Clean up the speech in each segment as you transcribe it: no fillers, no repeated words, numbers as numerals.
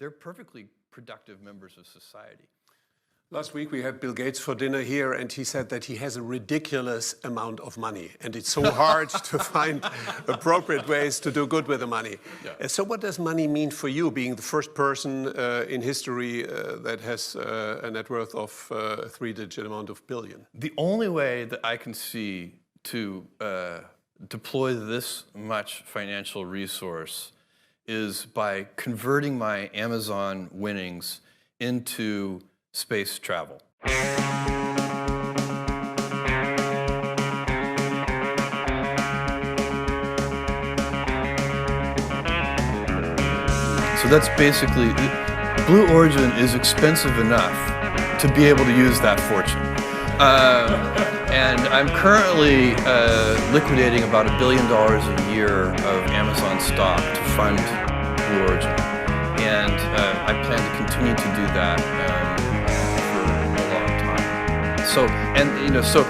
they're perfectly productive members of society. Last week we had Bill Gates for dinner here, and he said that he has a ridiculous amount of money, and it's so hard to find appropriate ways to do good with the money. Yeah. So what does money mean for you, being the first person in history that has a net worth of a three-digit amount of billion? The only way that I can see to deploy this much financial resource is by converting my Amazon winnings into space travel. So that's basically, Blue Origin is expensive enough to be able to use that fortune. And I'm currently liquidating about $1 billion a year of Amazon stock to fund Blue Origin. And I plan to continue to do that for a long time. So, and so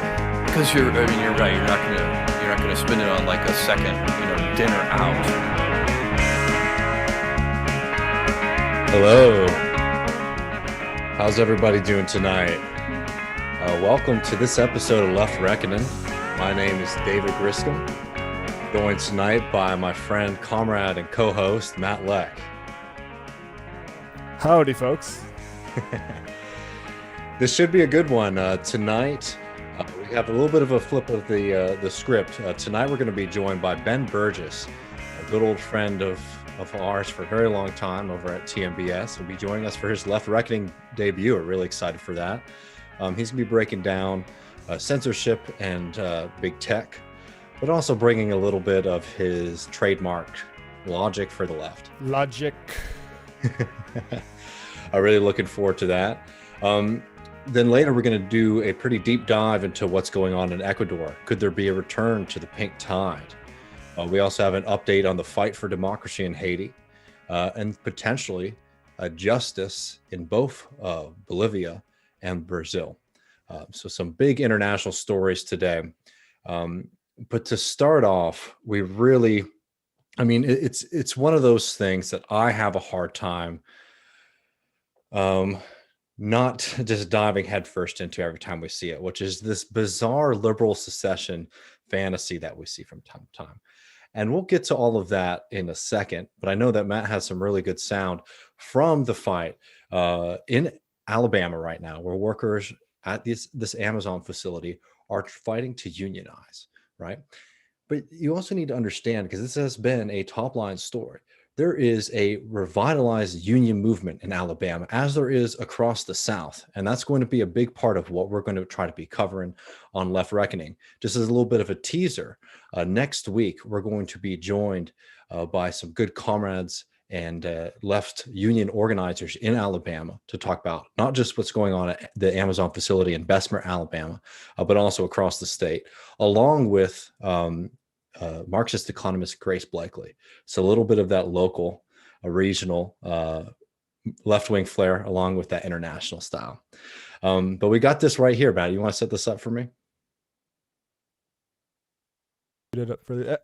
because you're right, you're not gonna spend it on like a second, dinner out. Hello. How's everybody doing tonight? Welcome to this episode of Left Reckoning. My name is David Griscom, joined tonight by my friend, comrade, and co-host, Matt Leck. Howdy, folks. This should be a good one. Tonight, we have a little bit of a flip of the script. Tonight, we're going to be joined by Ben Burgis, a good old friend of ours for a very long time over at TMBS. He'll be joining us for his Left Reckoning debut. We're really excited for that. He's going to be breaking down censorship and big tech, but also bringing a little bit of his trademark logic for the left. Logic. I'm really looking forward to that. Then later, we're going to do a pretty deep dive into what's going on in Ecuador. Could there be a return to the pink tide? We also have an update on the fight for democracy in Haiti and potentially justice in both Bolivia and Brazil. So some big international stories today. But to start off, we really, it's one of those things that I have a hard time not just diving headfirst into every time we see it, which is this bizarre liberal secession fantasy that we see from time to time. And we'll get to all of that in a second, but I know that Matt has some really good sound from the fight in Alabama right now, where workers at this Amazon facility are fighting to unionize, right? But you also need to understand, because this has been a top line story, there is a revitalized union movement in Alabama, as there is across the South. And that's going to be a big part of what we're going to try to be covering on Left Reckoning. Just as a little bit of a teaser, next week, we're going to be joined by some good comrades and left union organizers in Alabama to talk about not just what's going on at the Amazon facility in Bessemer, Alabama, but also across the state, along with Marxist economist Grace Blakely. So a little bit of that local, regional, left-wing flair, along with that international style. But we got this right here, Matt. You want to set this up for me?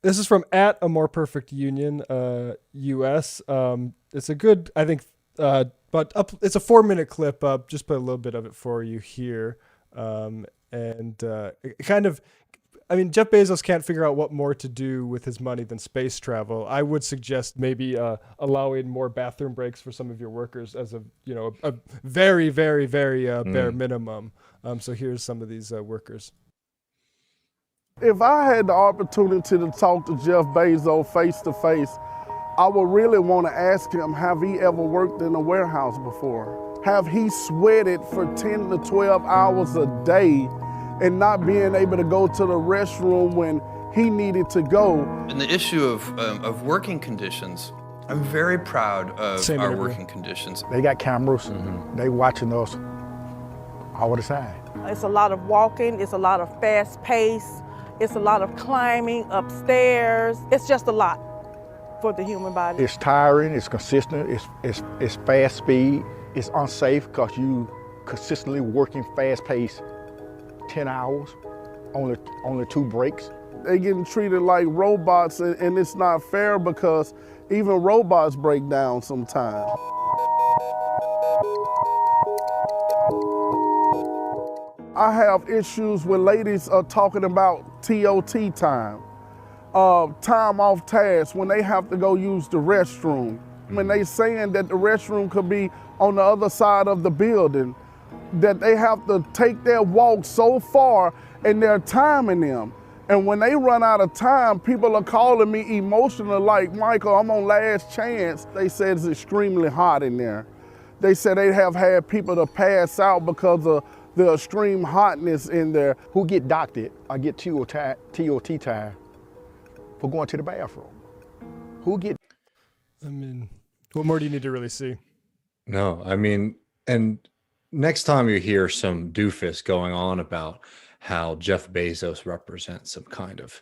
This is from at A More Perfect Union, US. It's a good, I think, but it's a 4-minute clip. Just put a little bit of it for you here. Jeff Bezos can't figure out what more to do with his money than space travel. I would suggest maybe allowing more bathroom breaks for some of your workers as a very, very, very bare minimum. So here's some of these workers. If I had the opportunity to talk to Jeff Bezos face to face, I would really want to ask him, have he ever worked in a warehouse before? Have he sweated for 10 to 12 hours a day and not being able to go to the restroom when he needed to go? And the issue of working conditions, I'm very proud of our working conditions. They got cameras, they watching us all the time. It's a lot of walking, it's a lot of fast pace, it's a lot of climbing upstairs. It's just a lot for the human body. It's tiring, it's consistent, it's fast speed, it's unsafe because you consistently working fast pace 10 hours, only 2 breaks. They getting treated like robots, and it's not fair because even robots break down sometimes. I have issues with ladies talking about TOT time, time off task, when they have to go use the restroom. When they saying that the restroom could be on the other side of the building, that they have to take their walk so far and they're timing them. And when they run out of time, people are calling me emotional, like, Michael, I'm on last chance. They said it's extremely hot in there. They said they have had people to pass out because of the extreme hotness in there. Who get doctored or get TOT time for going to the bathroom? Who get? I mean, what more do you need to really see? No, I mean, and next time you hear some doofus going on about how Jeff Bezos represents some kind of,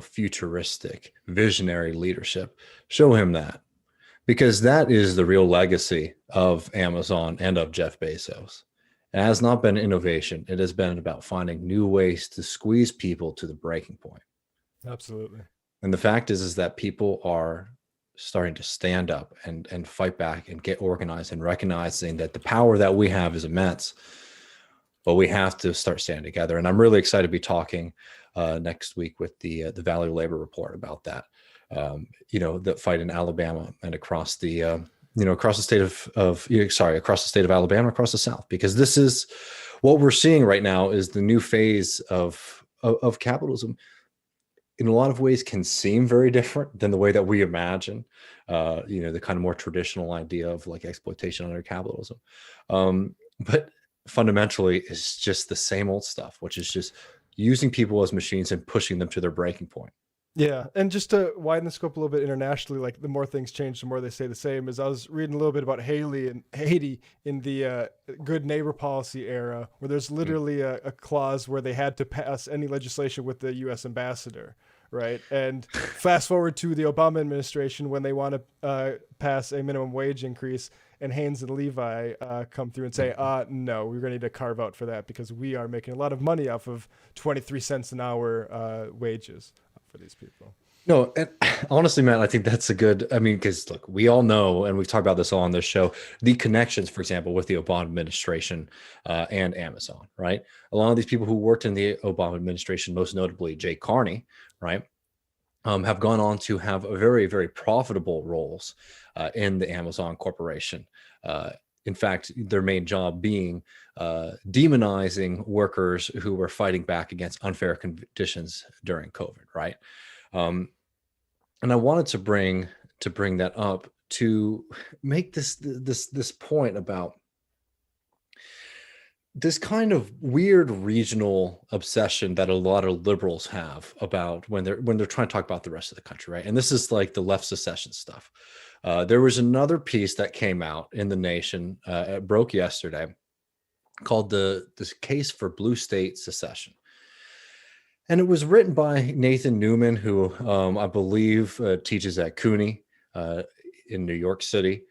futuristic, visionary leadership, show him that, because that is the real legacy of Amazon and of Jeff Bezos. It has not been innovation. It has been about finding new ways to squeeze people to the breaking point. Absolutely. And the fact is that people are starting to stand up and fight back and get organized and recognizing that the power that we have is immense, but we have to start standing together. And I'm really excited to be talking next week with the Valley Labor Report about that, the fight in Alabama and across the, across the state across the state of Alabama, across the South, because this is what we're seeing right now is the new phase of capitalism. In a lot of ways can seem very different than the way that we imagine, the kind of more traditional idea of like exploitation under capitalism. But fundamentally it's just the same old stuff, which is just using people as machines and pushing them to their breaking point. Yeah, and just to widen the scope a little bit internationally, like the more things change, the more they stay the same. As I was reading a little bit about Haiti in the good neighbor policy era, where there's literally a clause where they had to pass any legislation with the U.S. ambassador, right? And fast forward to the Obama administration when they want to pass a minimum wage increase, and Haynes and Levi come through and say, no, we're going to need to carve out for that because we are making a lot of money off of 23 cents an hour wages for these people. No, and honestly, Matt, I think that's because look, we all know, and we've talked about this all on this show, the connections, for example, with the Obama administration and Amazon, right? A lot of these people who worked in the Obama administration, most notably Jay Carney, right, have gone on to have very, very profitable roles in the Amazon corporation. In fact, their main job being demonizing workers who were fighting back against unfair conditions during COVID, right? And I wanted to bring that up to make this point about this kind of weird regional obsession that a lot of liberals have about when they're trying to talk about the rest of the country, right? And this is like the left secession stuff. There was another piece that came out in The Nation, it broke yesterday, called this case for blue state secession. And it was written by Nathan Newman, who I believe teaches at CUNY in New York City.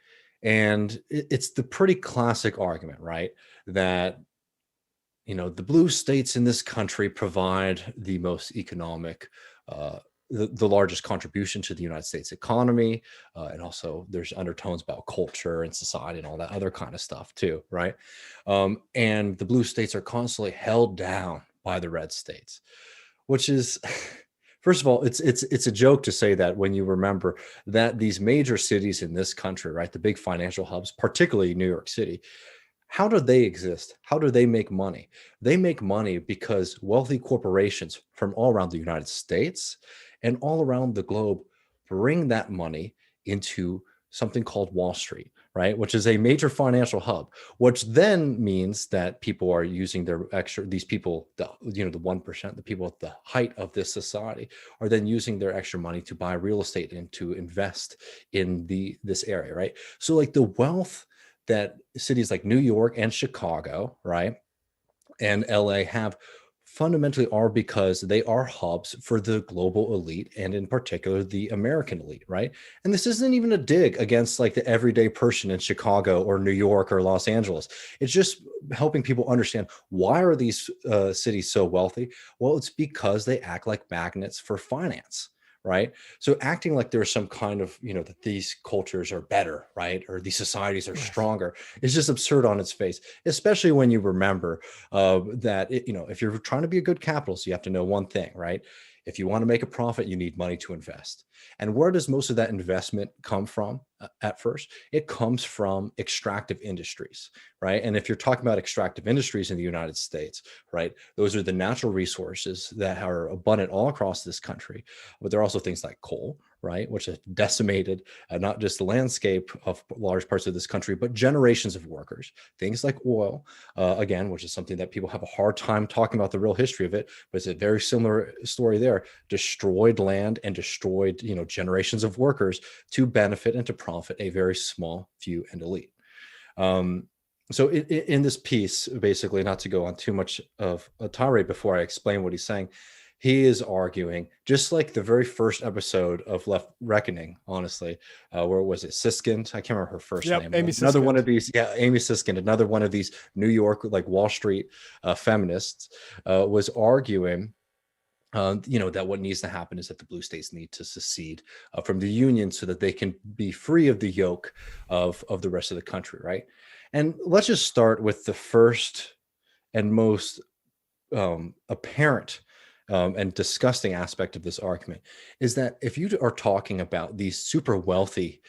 And it's the pretty classic argument, right? That, the blue states in this country provide the most economic, the largest contribution to the United States economy. And also there's undertones about culture and society and all that other kind of stuff too, right? And the blue states are constantly held down by the red states, which is, first of all, it's a joke to say that when you remember that these major cities in this country, right, the big financial hubs, particularly New York City, how do they exist? How do they make money? They make money because wealthy corporations from all around the United States and all around the globe bring that money into something called Wall Street, right? Which is a major financial hub, which then means that people are using these people, the 1%, the people at the height of this society are then using their extra money to buy real estate and to invest in this area, right? So like the wealth that cities like New York and Chicago, right, and LA have fundamentally are because they are hubs for the global elite and in particular the American elite, right? And this isn't even a dig against like the everyday person in Chicago or New York or Los Angeles. It's just helping people understand, why are these cities so wealthy? Well, it's because they act like magnets for finance, right? So acting like there's some kind of, that these cultures are better, right? Or these societies are stronger is just absurd on its face, especially when you remember that, if you're trying to be a good capitalist, you have to know one thing, right? If you want to make a profit, you need money to invest. And where does most of that investment come from at first? It comes from extractive industries, right? And if you're talking about extractive industries in the United States, right, those are the natural resources that are abundant all across this country. But there are also things like coal, right, which has decimated not just the landscape of large parts of this country, but generations of workers. Things like oil, again, which is something that people have a hard time talking about the real history of it, but it's a very similar story there. Destroyed land and destroyed, generations of workers to benefit and to profit a very small few and elite. So in this piece, basically, not to go on too much of a tirade before I explain what he's saying, he is arguing, just like the very first episode of Left Reckoning, honestly, where was it? Siskind? I can't remember her first name. Amy Another Siskind. one of these, Amy Siskind, another one of these New York, like Wall Street feminists, was arguing that what needs to happen is that the blue states need to secede from the union so that they can be free of the yoke of the rest of the country, right? And let's just start with the first and most apparent and disgusting aspect of this argument is that if you are talking about these super wealthy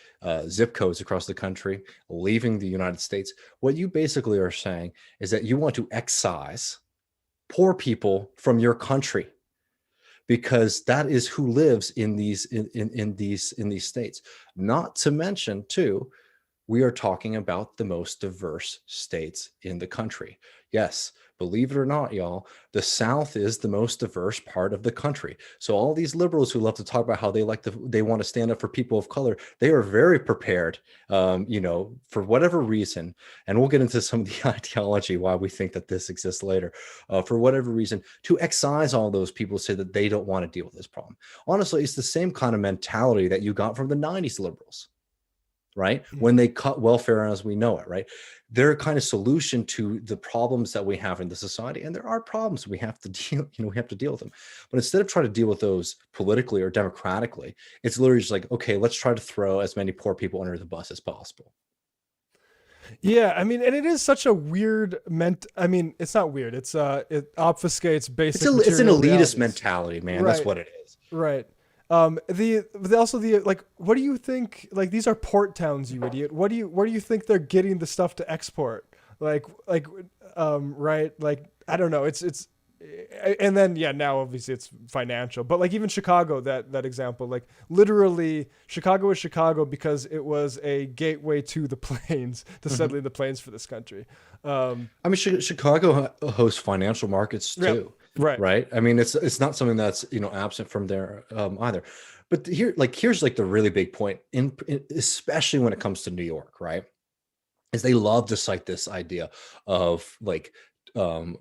zip codes across the country leaving the United States, what you basically are saying is that you want to excise poor people from your country, because that is who lives in these states. Not to mention, too, we are talking about the most diverse states in the country. Yes, believe it or not, y'all, the South is the most diverse part of the country. So all these liberals who love to talk about how they want to stand up for people of color, they are very prepared, for whatever reason, and we'll get into some of the ideology why we think that this exists later, for whatever reason, to excise all those people, say that they don't want to deal with this problem. Honestly, it's the same kind of mentality that you got from the 90s liberals, right? When they cut welfare as we know it, right? They're a kind of solution to the problems that we have in the society. And there are problems we have to deal, we have to deal with them. But instead of trying to deal with those politically or democratically, it's literally just like, okay, let's try to throw as many poor people under the bus as possible. Yeah, I mean, and it is such a weird it's not weird. It obfuscates basic. It's an elitist realities. Mentality, man. Right. That's what it is. Right. What do you think, like, these are port towns, you idiot. Where do you think they're getting the stuff to export? Right? Like, I don't know. And then, now obviously it's financial, but like even Chicago, that example, like literally Chicago is Chicago because it was a gateway to the plains, to settling the plains for this country. Chicago hosts financial markets too. Right. I mean, it's not something that's, absent from there either. But here's like the really big point especially when it comes to New York, right? Is they love to cite this idea of like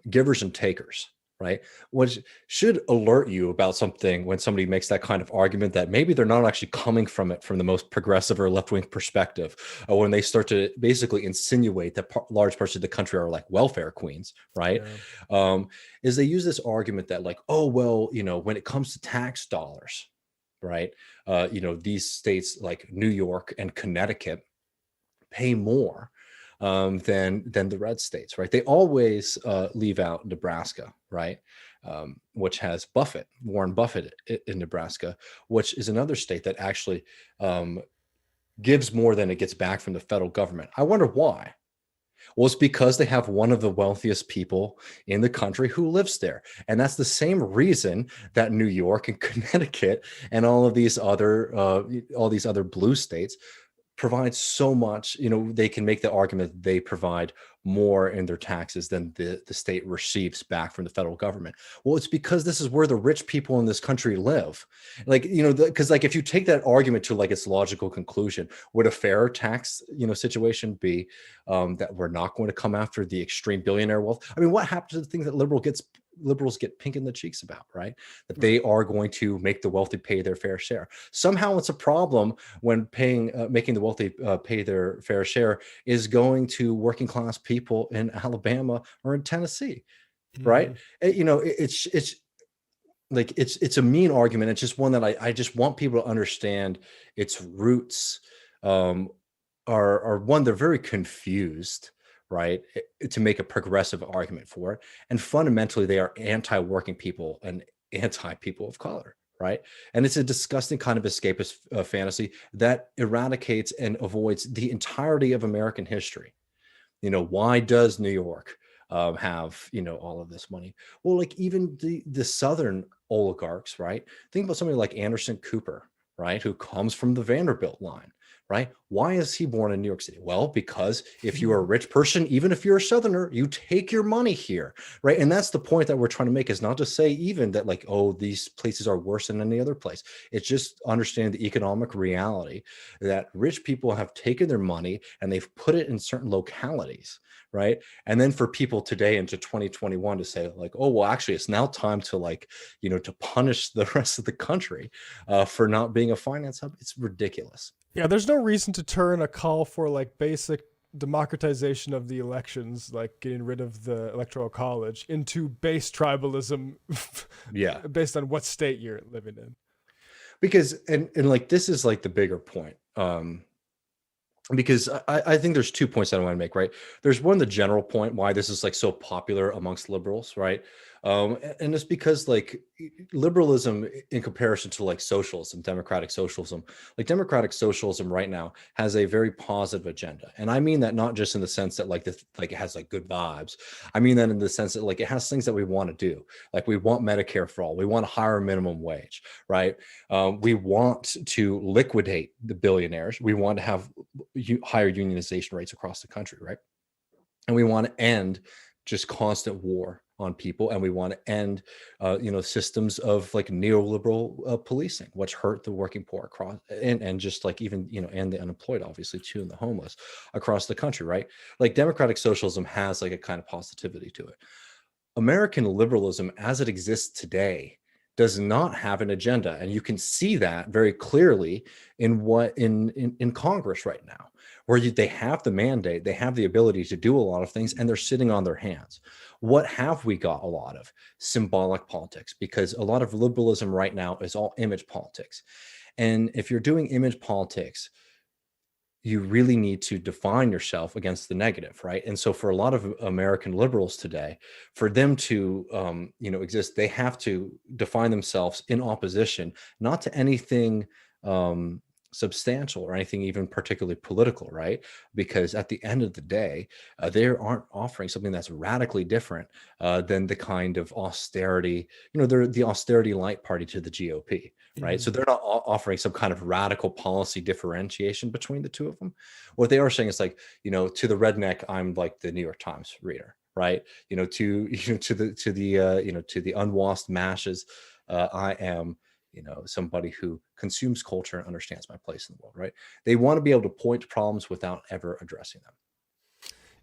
givers and takers, right? Which should alert you about something when somebody makes that kind of argument, that maybe they're not actually coming from it from the most progressive or left-wing perspective, or when they start to basically insinuate that large parts of the country are like welfare queens, right? Is they use this argument that like, oh, well, when it comes to tax dollars, right? These states like New York and Connecticut pay more than the red states, right? They always leave out Nebraska, right? Which has Warren Buffett in Nebraska, which is another state that actually gives more than it gets back from the federal government. I wonder why. Well, it's because they have one of the wealthiest people in the country who lives there. And that's the same reason that New York and Connecticut and all these other blue states provide so much. They can make the argument that they provide more in their taxes than the state receives back from the federal government. Well, it's because this is where the rich people in this country live. Like, because like if you take that argument to like its logical conclusion, would a fairer tax, situation be that we're not going to come after the extreme billionaire wealth? I mean, what happens to the things that liberals get pink in the cheeks about, right? That they are going to make the wealthy pay their fair share. Somehow it's a problem when making the wealthy pay their fair share is going to working class people in Alabama or in Tennessee, right? It's like it's a mean argument. It's just one that I just want people to understand its roots. Are one, they're very confused, right, to make a progressive argument for it, and fundamentally they are anti-working people and anti-people of color, right? And it's a disgusting kind of escapist fantasy that eradicates and avoids the entirety of American history. Why does New York have all of this money? Well, like even the Southern oligarchs, right? Think about somebody like Anderson Cooper, right, who comes from the Vanderbilt line, right? Why is he born in New York City? Well, because if you are a rich person, even if you're a Southerner, you take your money here, right? And that's the point that we're trying to make, is not to say even that like, oh, these places are worse than any other place. It's just understand the economic reality that rich people have taken their money and they've put it in certain localities, right? And then for people today into 2021 to say like, oh, well, actually, it's now time to like, to punish the rest of the country for not being a finance hub. It's ridiculous. Yeah, there's no reason to turn a call for like basic democratization of the elections, like getting rid of the electoral college, into base tribalism. Yeah, based on what state you're living in. Because and like this is like the bigger point. Because I think there's 2 points that I want to make, right? There's one, the general point, why this is like so popular amongst liberals, right? And it's because like liberalism in comparison to like socialism, democratic socialism right now has a very positive agenda. And I mean that not just in the sense that like it has like good vibes. I mean that in the sense that like it has things that we want to do. Like we want Medicare for all. We want a higher minimum wage, right? We want to liquidate the billionaires. We want to have higher unionization rates across the country, right? And we want to end just constant war on people, and we want to end systems of like neoliberal policing, which hurt the working poor across and just like even and the unemployed, obviously, too, and the homeless across the country, right? Like democratic socialism has like a kind of positivity to it. American liberalism as it exists today does not have an agenda, and you can see that very clearly in Congress right now, where they have the mandate, they have the ability to do a lot of things, and they're sitting on their hands. What have we got a lot of? Symbolic politics, because a lot of liberalism right now is all image politics. And if you're doing image politics, you really need to define yourself against the negative, right? And so for a lot of American liberals today, for them to exist, they have to define themselves in opposition, not to anything substantial or anything even particularly political, right? Because at the end of the day, they aren't offering something that's radically different than the kind of austerity, they're the austerity light party to the GOP, right? So they're not offering some kind of radical policy differentiation between the two of them. What they are saying is like, to the redneck, I'm like the New York Times reader, right? To the unwashed masses, I am somebody who consumes culture and understands my place in the world, right? They want to be able to point to problems without ever addressing them.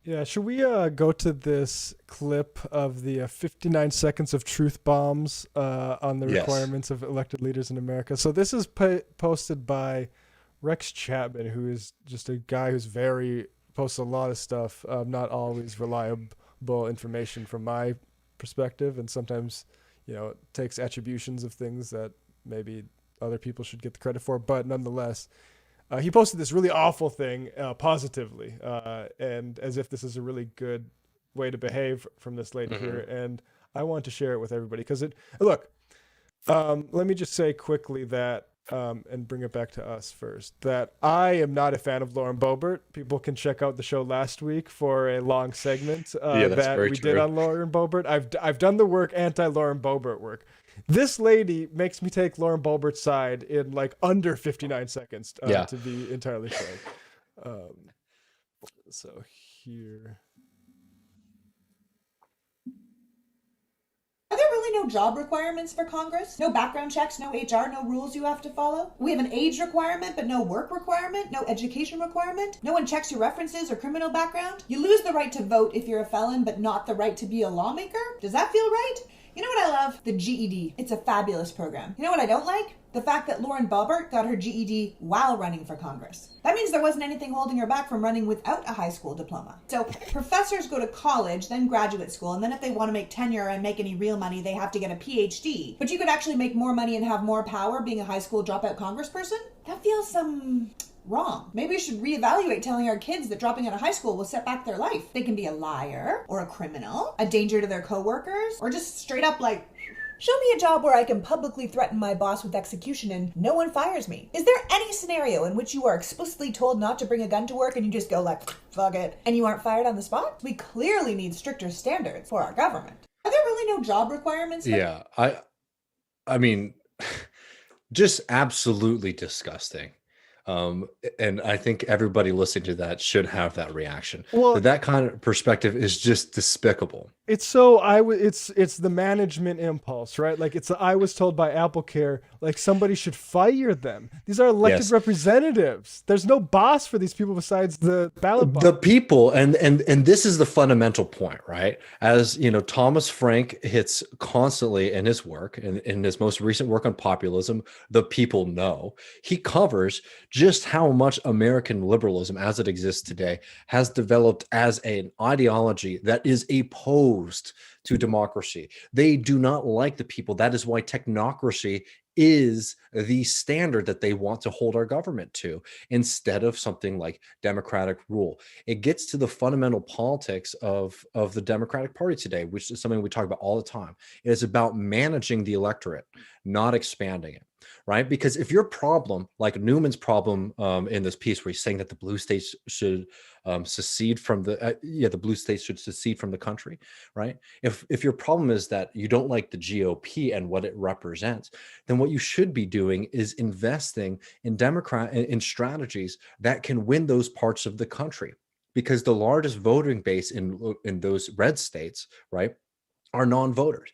Yeah, should we go to this clip of the 59 seconds of truth bombs on the requirements of elected leaders in America? So this is posted by Rex Chapman, who is just a guy who's posts a lot of stuff, not always reliable information from my perspective, and sometimes, takes attributions of things that maybe other people should get the credit for, but nonetheless, he posted this really awful thing positively, and as if this is a really good way to behave from this lady here, and I want to share it with everybody because let me just say quickly that, and bring it back to us first, that I am not a fan of Lauren Boebert. People can check out the show last week for a long segment that we did on Lauren Boebert. I've done the work, anti-Lauren Boebert work. This lady makes me take Lauren Boebert's side in like under 59 seconds, to be entirely frank. So here. Are there really no job requirements for Congress? No background checks, no HR, no rules you have to follow? We have an age requirement, but no work requirement, no education requirement? No one checks your references or criminal background? You lose the right to vote if you're a felon, but not the right to be a lawmaker? Does that feel right? You know what I love? The GED. It's a fabulous program. You know what I don't like? The fact that Lauren Boebert got her GED while running for Congress. That means there wasn't anything holding her back from running without a high school diploma. So professors go to college, then graduate school, and then if they want to make tenure and make any real money, they have to get a PhD. But you could actually make more money and have more power being a high school dropout congressperson? That feels wrong. Maybe we should reevaluate telling our kids that dropping out of high school will set back their life. They can be a liar, or a criminal, a danger to their coworkers, or just straight up like, show me a job where I can publicly threaten my boss with execution and no one fires me. Is there any scenario in which you are explicitly told not to bring a gun to work and you just go like, fuck it, and you aren't fired on the spot? We clearly need stricter standards for our government. Are there really no job requirements? Yeah, I mean, just absolutely disgusting. And I think everybody listening to that should have that reaction. Well, that kind of perspective is just despicable. It's so it's the management impulse, right? Like I was told by AppleCare, like somebody should fire them. These are elected representatives. There's no boss for these people besides the ballot box. The people, and this is the fundamental point, right? As you know, Thomas Frank hits constantly in his work, in his most recent work on populism, the people know. He covers just how much American liberalism as it exists today has developed as an ideology that is opposed to democracy. They do not like the people. That is why technocracy is the standard that they want to hold our government to, instead of something like democratic rule. It gets to the fundamental politics of the Democratic Party today, which is something we talk about all the time. It is about managing the electorate, not expanding it. Right? Because if your problem, like Newman's problem in this piece, where he's saying that the blue states should secede from the blue states should secede from the country, right? If your problem is that you don't like the GOP and what it represents, then what you should be doing is investing in strategies that can win those parts of the country, because the largest voting base in those red states, right, are non-voters.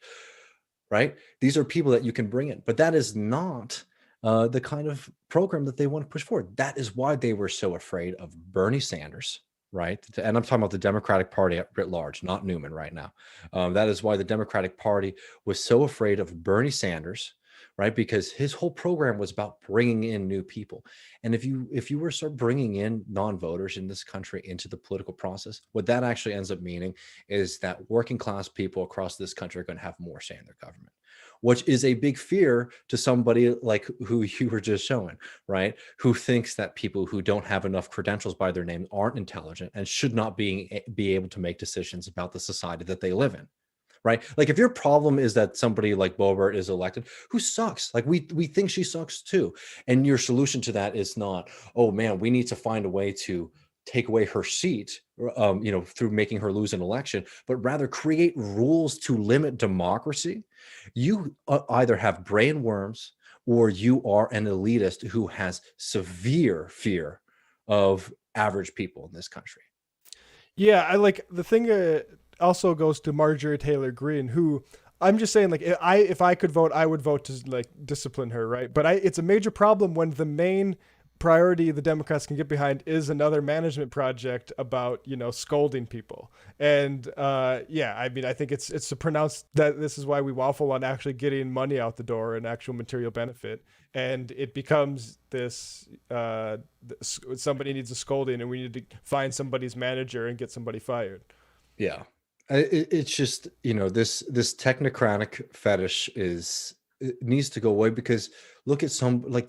Right? These are people that you can bring in, but that is not the kind of program that they want to push forward. That is why they were so afraid of Bernie Sanders, right? And I'm talking about the Democratic Party writ large, not Newman right now. That is why the Democratic Party was so afraid of Bernie Sanders, right? Because his whole program was about bringing in new people. And if you were to start bringing in non-voters in this country into the political process, what that actually ends up meaning is that working class people across this country are going to have more say in their government, which is a big fear to somebody like who you were just showing, right? Who thinks that people who don't have enough credentials by their name aren't intelligent and should not be able to make decisions about the society that they live in. Right? Like if your problem is that somebody like Boebert is elected, who sucks, like we think she sucks too. And your solution to that is not, oh man, we need to find a way to take away her seat, through making her lose an election, but rather create rules to limit democracy. You either have brain worms or you are an elitist who has severe fear of average people in this country. Yeah, I like the thing. Also goes to Marjorie Taylor Greene, who I'm just saying, like, if I could vote, I would vote to like discipline her, right? But it's a major problem when the main priority the Democrats can get behind is another management project about, scolding people. And I mean, I think it's pronounced that this is why we waffle on actually getting money out the door and actual material benefit. And it becomes this, somebody needs a scolding and we need to find somebody's manager and get somebody fired. Yeah. It's just, this technocratic fetish it needs to go away, because look at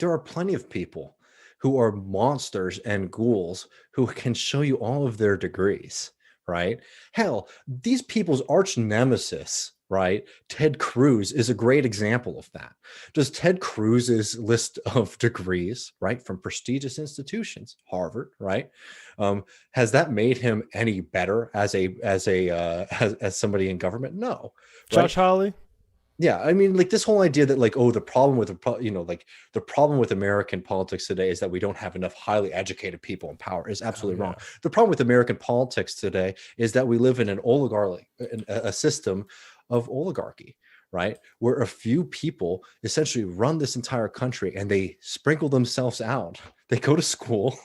there are plenty of people who are monsters and ghouls who can show you all of their degrees, right? Hell, these people's arch nemesis, right? Ted Cruz is a great example of that. Does Ted Cruz's list of degrees, right, from prestigious institutions, Harvard, right? Has that made him any better as somebody in government? No. Josh Hawley. Yeah, I mean, like this whole idea that the problem with American politics today is that we don't have enough highly educated people in power is absolutely wrong. The problem with American politics today is that we live in an oligarchy, a system of oligarchy, right? Where a few people essentially run this entire country and they sprinkle themselves out. They go to school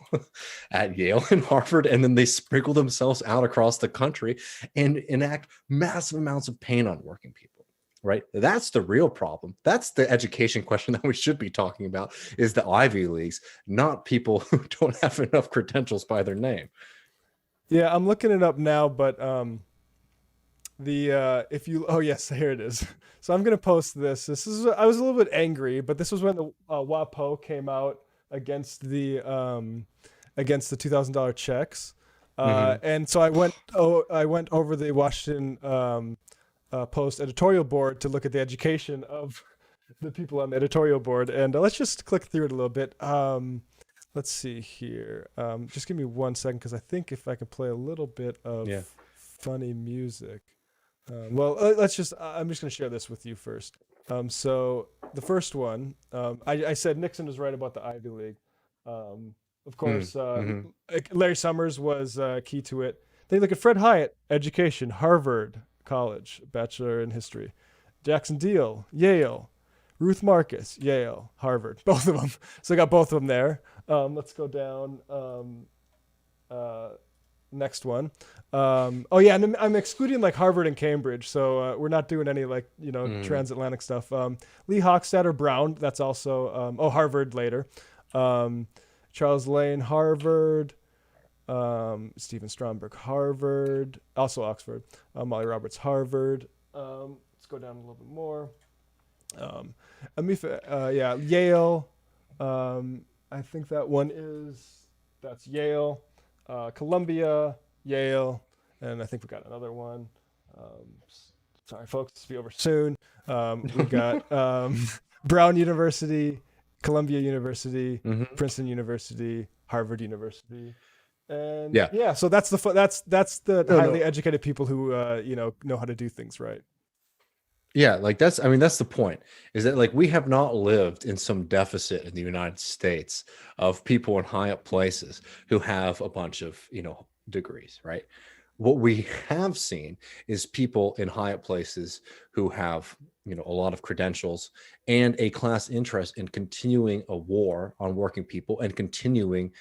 at Yale and Harvard, and then they sprinkle themselves out across the country and enact massive amounts of pain on working people. right? That's the real problem. That's the education question that we should be talking about, is the Ivy Leagues, not people who don't have enough credentials by their name. Yeah, I'm looking it up now, but if you yes, here it is. So I'm gonna post this. I was a little bit angry, but this was when the WAPO came out against the $2,000 checks, and so I went over the Washington Post editorial board to look at the education of the people on the editorial board, and let's just click through it a little bit. Let's see here. Just give me 1 second, because I think if I can play a little bit of funny music. Let's just. I'm just going to share this with you first. So the first one, I said Nixon was right about the Ivy League. Of course, Larry Summers was key to it. Then you look at Fred Hyatt, education, Harvard College, bachelor in history. Jackson Deal, Yale. Ruth Marcus, Yale, Harvard, both of them. So I got both of them there. Let's go down. Next one. And I'm excluding like Harvard and Cambridge. So we're not doing any like, transatlantic stuff. Lee Hochstadter Brown, that's also, Harvard later. Charles Lane, Harvard. Stephen Stromberg, Harvard, also Oxford. Molly Roberts, Harvard. Let's go down a little bit more. Yale. I think that one that's Yale. Columbia, Yale, and I think we got another one. Sorry, folks, this will be over soon. We got Brown University, Columbia University, Princeton University, Harvard University. And so that's the highly educated people who know how to do things right. Yeah, like that's the point, is that like we have not lived in some deficit in the United States of people in high up places who have a bunch of, degrees, right? What we have seen is people in high up places who have, a lot of credentials and a class interest in continuing a war on working people and continuing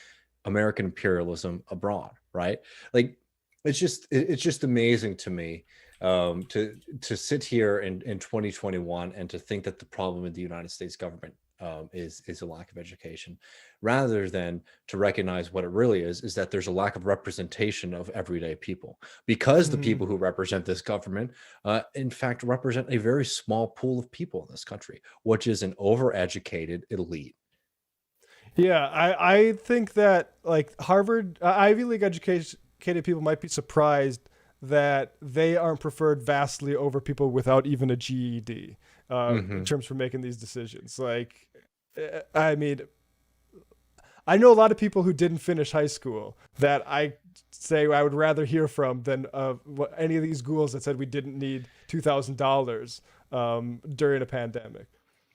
American imperialism abroad, right? Like it's just amazing to me to sit here in 2021 and to think that the problem in the United States government is a lack of education, rather than to recognize what it really is that there's a lack of representation of everyday people, because the people who represent this government in fact represent a very small pool of people in this country, which is an overeducated elite. Yeah, I think that like Harvard, Ivy League educated people might be surprised that they aren't preferred vastly over people without even a GED in terms for making these decisions. Like, I mean, I know a lot of people who didn't finish high school that I say I would rather hear from than any of these ghouls that said we didn't need $2,000 during a pandemic.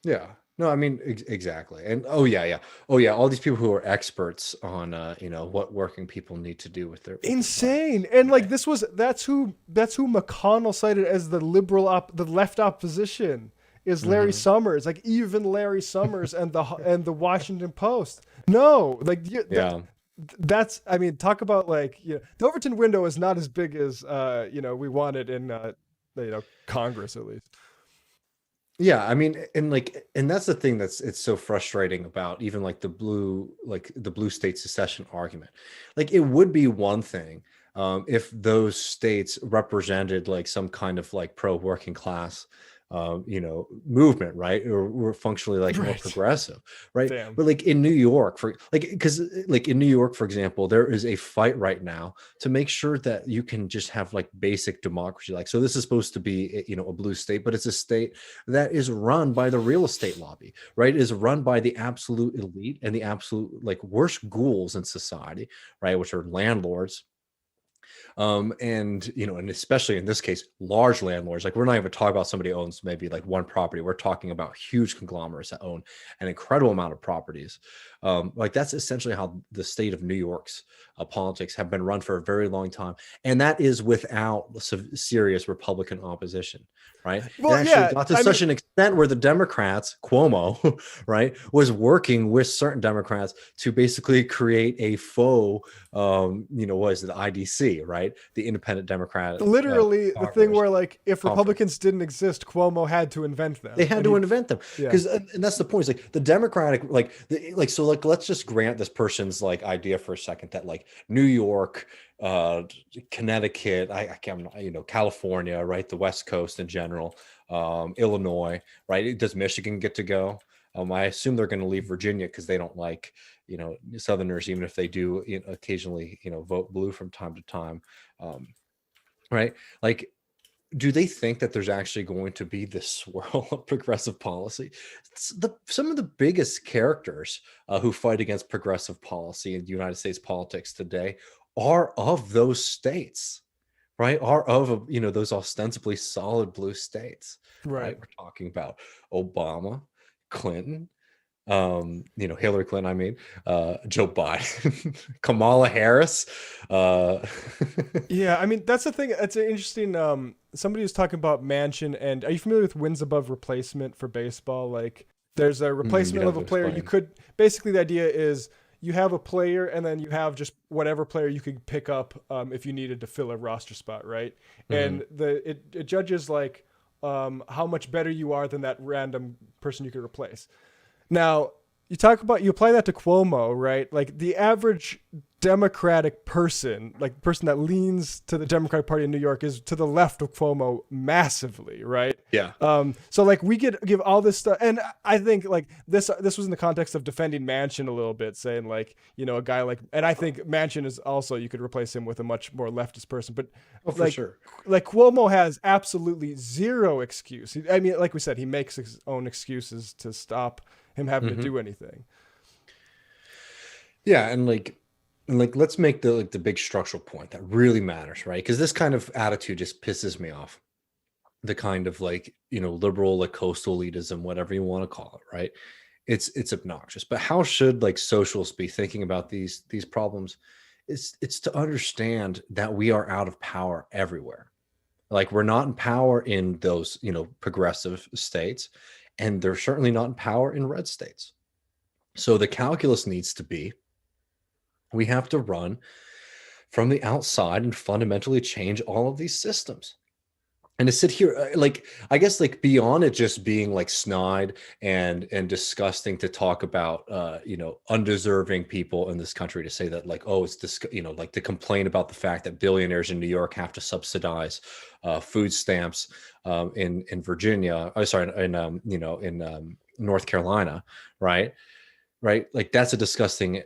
Yeah. No, I mean, exactly. And all these people who are experts on what working people need to do with their insane lives. And like that's who McConnell cited as the the left opposition is Larry Summers. Like even Larry Summers and the Washington Post. No, like that's, I mean, talk about like, the Overton window is not as big as we wanted in Congress, at least. Yeah, I mean, and that's the thing it's so frustrating about even like the blue state secession argument. Like it would be one thing if those states represented like some kind of like pro working class movement, right? Or were functionally like more progressive, right? Damn. But like in New York, for example, there is a fight right now to make sure that you can just have like basic democracy. Like, so this is supposed to be, a blue state, but it's a state that is run by the real estate lobby, right? It is run by the absolute elite and the absolute like worst ghouls in society, right? Which are landlords. And especially in this case, large landlords. Like we're not even talking about somebody who owns maybe like one property. We're talking about huge conglomerates that own an incredible amount of properties. Like that's essentially how the state of New York's politics have been run for a very long time, and that is without serious Republican opposition, right? Well, it actually got to such an extent where the Democrats, Cuomo, right, was working with certain Democrats to basically create a faux, what is it, the IDC, IDD, right? The Independent Democratic. Literally the thing where like if Conference. Republicans didn't exist, Cuomo had to invent them. They had to invent them Yeah. because, and that's the point. Is like the Democratic, so let's just grant this person's like idea for a second that like New York, Connecticut, I can't, California, right, the West Coast in general, Illinois, right? Does Michigan get to go? I assume they're going to leave Virginia because they don't like, Southerners, even if they do occasionally, vote blue from time to time, right? Like, do they think that there's actually going to be this swirl of progressive policy? Some of the biggest characters who fight against progressive policy in United States politics today are of those states, right? Are of, those ostensibly solid blue states, right? We're talking about Obama, Clinton, Hillary Clinton, Joe Biden, Kamala Harris. Yeah, I mean, that's the thing. It's an interesting, somebody was talking about Manchin, and are you familiar with wins above replacement for baseball? Like there's a replacement level player. You could, basically the idea is you have a player and then you have just whatever player you could pick up if you needed to fill a roster spot, right? And it judges like how much better you are than that random person you could replace. Now, you apply that to Cuomo, right? Like the average Democratic person, like the person that leans to the Democratic Party in New York is to the left of Cuomo massively, right? Yeah. So like we give all this stuff, and I think like this was in the context of defending Manchin a little bit, saying like, a guy like, and I think Manchin is also, you could replace him with a much more leftist person, but for sure. Like Cuomo has absolutely zero excuse. I mean, like we said, he makes his own excuses to stop him having to do anything. Yeah, and let's make the big structural point that really matters, right? Because this kind of attitude just pisses me off. The kind of liberal, like coastal elitism, whatever you want to call it, right? It's obnoxious. But how should socialists be thinking about these problems? It's to understand that we are out of power everywhere. Like we're not in power in those progressive states, and they're certainly not in power in red states. So the calculus needs to be, we have to run from the outside and fundamentally change all of these systems. And to sit here, I guess beyond it just being snide and disgusting to talk about, undeserving people in this country, to say that it's this, to complain about the fact that billionaires in New York have to subsidize food stamps in Virginia. In North Carolina, right? Like that's a disgusting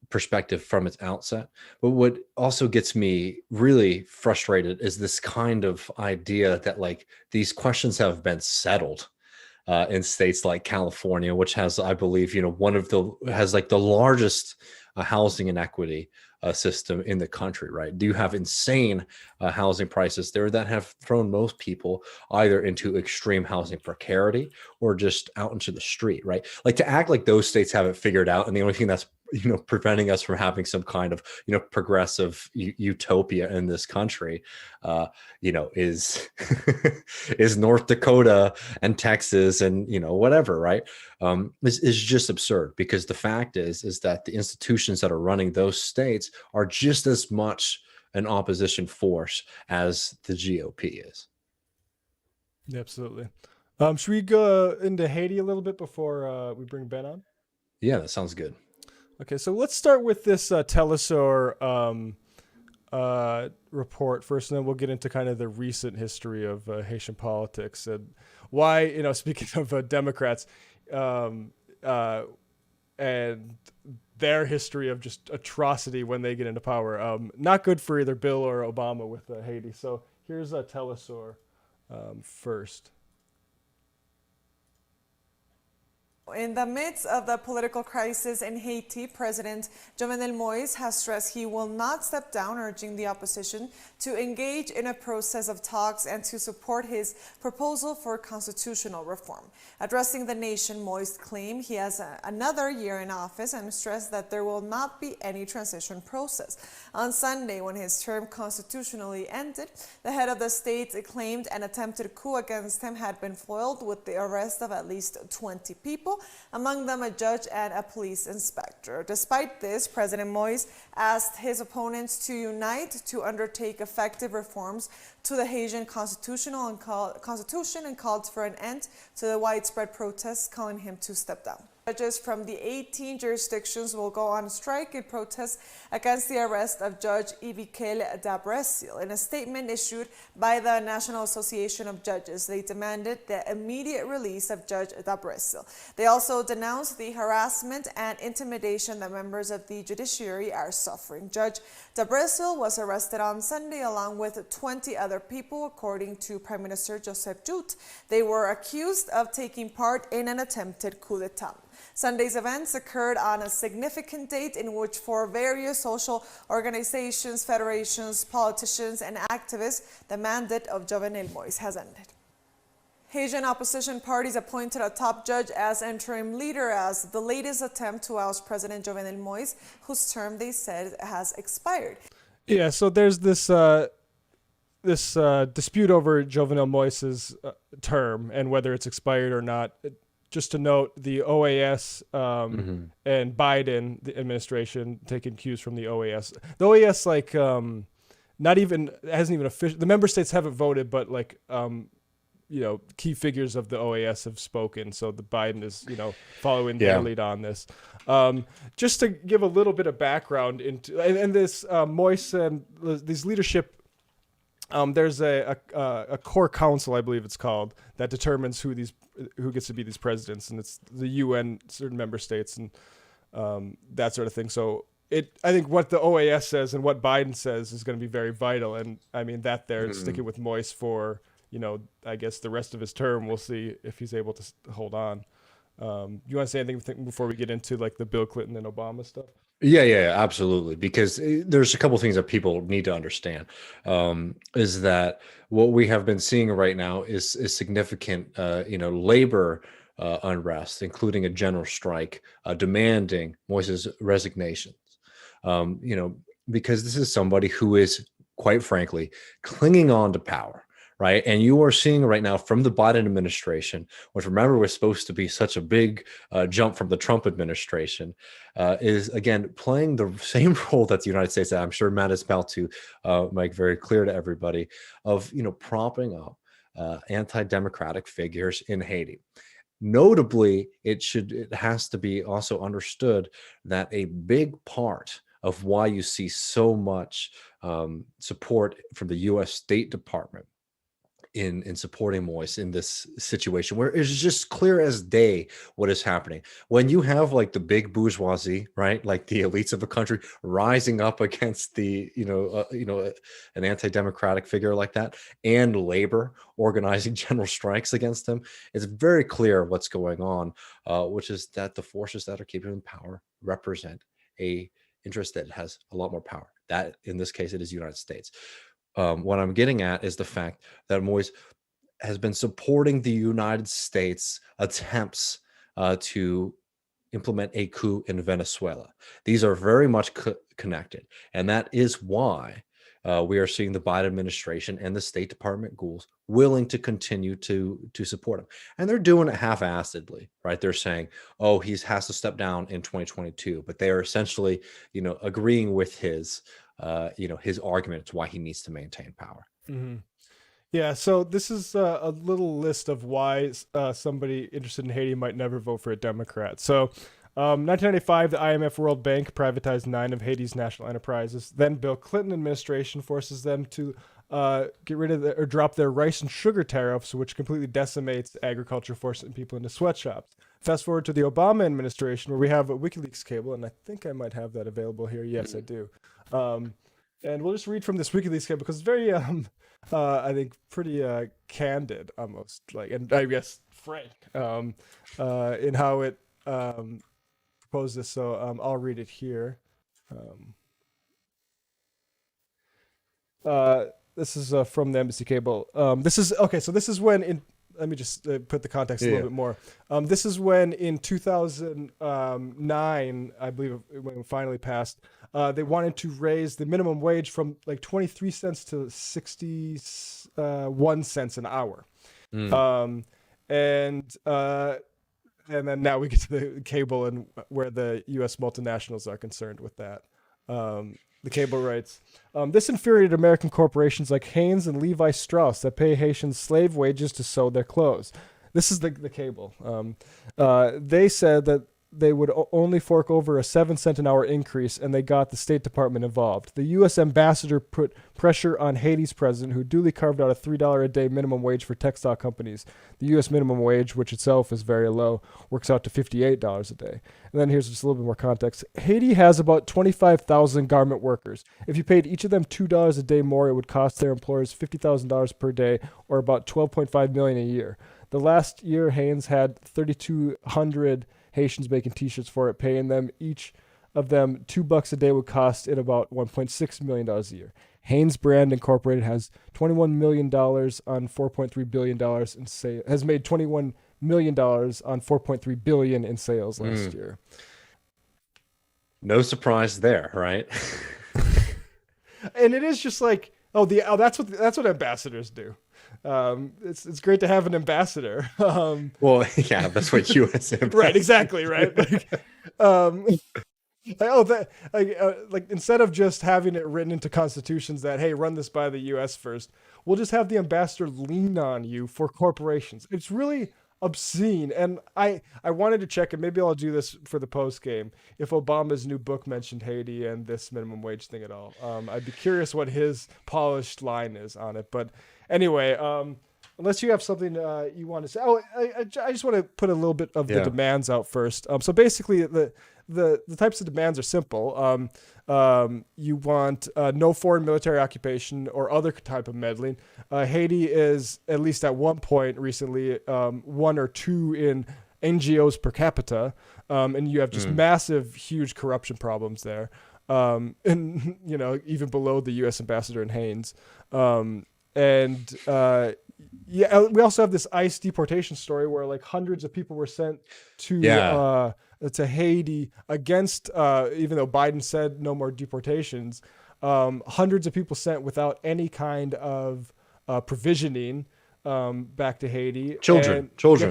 perspective from its outset. But what also gets me really frustrated is this kind of idea that these questions have been settled in states like California, which has, I believe, has the largest housing inequity system in the country, right? Do you have insane housing prices there that have thrown most people either into extreme housing precarity or just out into the street, right? Like to act like those states have it figured out, and the only thing that's preventing us from having some kind of progressive utopia in this country is is North Dakota and Texas and whatever, right? Is just absurd, because the fact is that the institutions that are running those states are just as much an opposition force as the GOP is. Absolutely. Should we go into Haiti a little bit before we bring Ben on? Yeah, that sounds good. Okay, so let's start with this Telesur report first, and then we'll get into kind of the recent history of Haitian politics and why, speaking of Democrats, and their history of just atrocity when they get into power. Not good for either Bill or Obama with Haiti. So here's Telesur first. In the midst of the political crisis in Haiti, President Jovenel Moïse has stressed he will not step down, urging the opposition to engage in a process of talks and to support his proposal for constitutional reform. Addressing the nation, Moïse claimed he has another year in office and stressed that there will not be any transition process. On Sunday, when his term constitutionally ended, the head of the state claimed an attempted coup against him had been foiled with the arrest of at least 20 people. people, among them a judge and a police inspector. Despite this, President Moise asked his opponents to unite to undertake effective reforms to the Haitian constitution and called for an end to the widespread protests, calling him to step down. Judges from the 18 jurisdictions will go on strike in protest against the arrest of Judge Evikel Dabresil. In a statement issued by the National Association of Judges, they demanded the immediate release of Judge Dabresil. They also denounced the harassment and intimidation that members of the judiciary are suffering. Judge Dabresil was arrested on Sunday along with 20 other people, according to Prime Minister Joseph Jout. They were accused of taking part in an attempted coup d'etat. Sunday's events occurred on a significant date in which for various social organizations, federations, politicians, and activists, the mandate of Jovenel Moise has ended. Haitian opposition parties appointed a top judge as interim leader as the latest attempt to oust President Jovenel Moise, whose term they said has expired. Yeah, so there's this dispute over Jovenel Moise's term and whether it's expired or not. Just to note, the OAS and Biden, the administration, taking cues from the OAS. The OAS, hasn't even official. The member states haven't voted, but key figures of the OAS have spoken. So the Biden is, following their lead on this. Just to give a little bit of background into and this Moise and these leadership. There's a core council, I believe it's called, that determines who gets to be these presidents, and it's the UN, certain member states, and that sort of thing. So I think what the OAS says and what Biden says is going to be very vital, and I mean that they're sticking with Moise for I guess the rest of his term. We'll see if he's able to hold on. You want to say anything before we get into like the Bill Clinton and Obama stuff? Yeah, absolutely. Because there's a couple of things that people need to understand. Is that what we have been seeing right now is significant, labor unrest, including a general strike demanding Moise's resignation. Because this is somebody who is, quite frankly, clinging on to power. Right. And you are seeing right now from the Biden administration, which remember was supposed to be such a big jump from the Trump administration, is again playing the same role that the United States, that I'm sure Matt is about to make very clear to everybody, of propping up anti-democratic figures in Haiti. Notably, it has to be also understood that a big part of why you see so much support from the U.S. State Department in supporting Moise in this situation, where it's just clear as day what is happening. When you have like the big bourgeoisie, right, like the elites of a country rising up against the an anti-democratic figure like that, and labor organizing general strikes against them, it's very clear what's going on, which is that the forces that are keeping him in power represent a interest that has a lot more power. That in this case, it is the United States. What I'm getting at is the fact that Moise has been supporting the United States attempts to implement a coup in Venezuela. These are very much connected. And that is why we are seeing the Biden administration and the State Department ghouls willing to continue to support him. And they're doing it half-assedly, right? They're saying, oh, he has to step down in 2022. But they are essentially, agreeing with his argument to why he needs to maintain power. Mm-hmm. Yeah, so this is a little list of why somebody interested in Haiti might never vote for a Democrat. So 1995, the IMF World Bank privatized 9 of Haiti's national enterprises. Then Bill Clinton administration forces them to get rid of or drop their rice and sugar tariffs, which completely decimates agriculture, forcing people into sweatshops. Fast forward to the Obama administration, where we have a WikiLeaks cable, and I think I might have that available here. Yes, I do. And we'll just read from this WikiLeaks cable because it's very, I think, pretty candid almost, and I guess frank in how it proposed this. So I'll read it here. This is from the embassy cable. This is okay. So this is when let me just put the context a little bit more. This is when in 2009, I believe, when it finally passed, they wanted to raise the minimum wage from like 23 cents to 61 cents an hour. And then now we get to the cable and where the U.S. multinationals are concerned with that. The cable writes, this infuriated American corporations like Hanes and Levi Strauss that pay Haitians slave wages to sew their clothes. This is the cable. They said that they would only fork over a 7-cent an hour increase, and they got the State Department involved. The U.S. ambassador put pressure on Haiti's president, who duly carved out a $3 a day minimum wage for textile companies. The U.S. minimum wage, which itself is very low, works out to $58 a day. And then here's just a little bit more context. Haiti has about 25,000 garment workers. If you paid each of them $2 a day more, it would cost their employers $50,000 per day, or about $12.5 million a year. The last year, Hanes had 3,200 Haitians making T-shirts for it, paying them each of them $2 a day would cost it about $1.6 million a year. Hanes Brand Incorporated has $21 million on $4.3 billion in sales. Has made $21 million on $4.3 billion in sales last year. No surprise there, right? And it is just like, that's what ambassadors do. It's great to have an ambassador. Well, yeah, that's what U.S. Right, exactly, right. Like instead of just having it written into constitutions that, hey, run this by the U.S. first, we'll just have the ambassador lean on you for corporations. It's really obscene. And I wanted to check, and maybe I'll do this for the post game, if Obama's new book mentioned Haiti and this minimum wage thing at all. I'd be curious what his polished line is on it. But anyway, unless you have something you want to say. I just want to put a little bit of the demands out first. So basically, the types of demands are simple. You want no foreign military occupation or other type of meddling. Haiti is, at least at one point recently, 1 or 2 in NGOs per capita, and you have just massive, huge corruption problems there. And even below the U.S. ambassador in Haines. We also have this ICE deportation story where like hundreds of people were sent to Haiti against, even though Biden said no more deportations, hundreds of people sent without any kind of provisioning back to Haiti. Children. Scores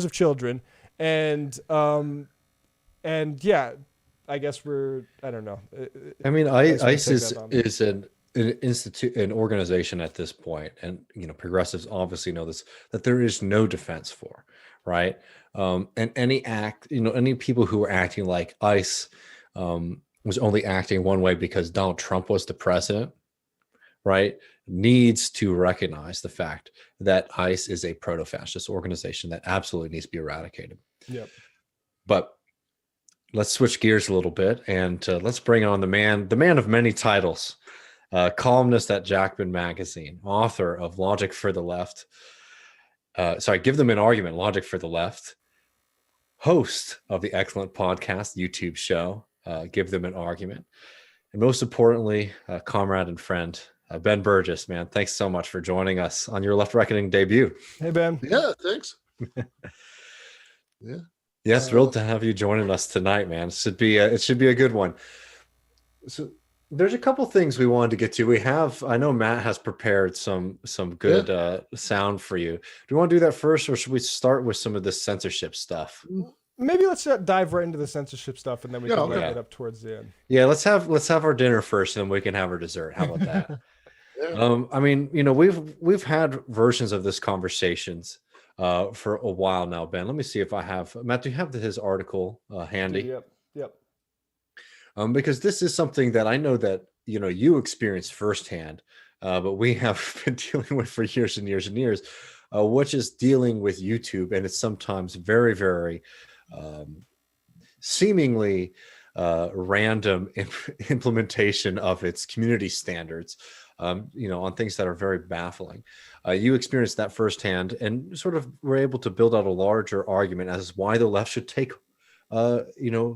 of children. And I guess I don't know. I mean, ICE is an organization at this point, and progressives obviously know this, that there is no defense for, right? And any people who are acting like ICE was only acting one way because Donald Trump was the president, right, needs to recognize the fact that ICE is a proto-fascist organization that absolutely needs to be eradicated. Yep. But let's switch gears a little bit, and let's bring on the man of many titles, columnist at Jackman Magazine, author of Logic for the Left. Give them an argument, Logic for the Left. Host of the excellent podcast, YouTube show, Give Them an Argument. And most importantly, comrade and friend, Ben Burgis, man, thanks so much for joining us on your Left Reckoning debut. Hey, Ben. Yeah, thanks. Yeah, thrilled to have you joining us tonight, man. It should be a good one. So there's a couple things we wanted to get to. I know Matt has prepared some good sound for you. Do you want to do that first, or should we start with some of the censorship stuff? Maybe let's dive right into the censorship stuff, and then we can wrap it up towards the end. Yeah, let's have our dinner first, and then we can have our dessert. How about that? I mean, we've had versions of this conversations for a while now, Ben. Let me see if I have. Matt, do you have his article handy? Yep. Because this is something that I know that you experienced firsthand, but we have been dealing with for years and years and years, which is dealing with YouTube, and it's sometimes very, very seemingly random implementation of its community standards, on things that are very baffling. You experienced that firsthand, and sort of were able to build out a larger argument as why the left should take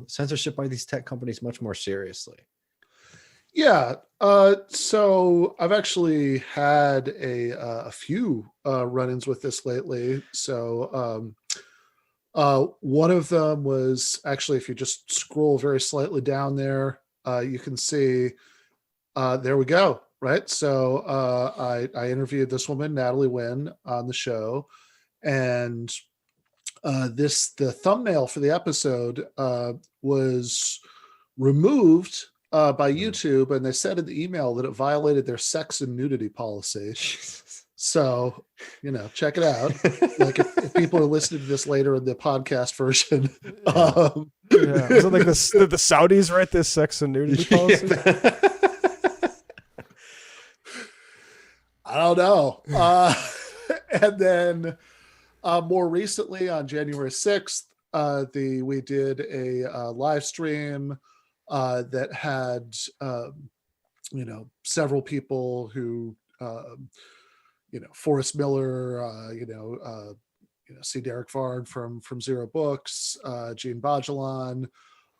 censorship by these tech companies much more seriously. Yeah. So I've actually had a few run-ins with this lately. So one of them was actually, if you just scroll very slightly down there, you can see, there we go. Right. So I interviewed this woman, Natalie Wynn, on the show, and the thumbnail for the episode was removed by YouTube, and they said in the email that it violated their sex and nudity policy. So, check it out. Like if people are listening to this later in the podcast version. Is it like the Saudis write this sex and nudity policy? I don't know. And then more recently on January 6th, we did a live stream that had, several people who, Forrest Miller, C. Derek Varn from Zero Books, Gene Bajalan,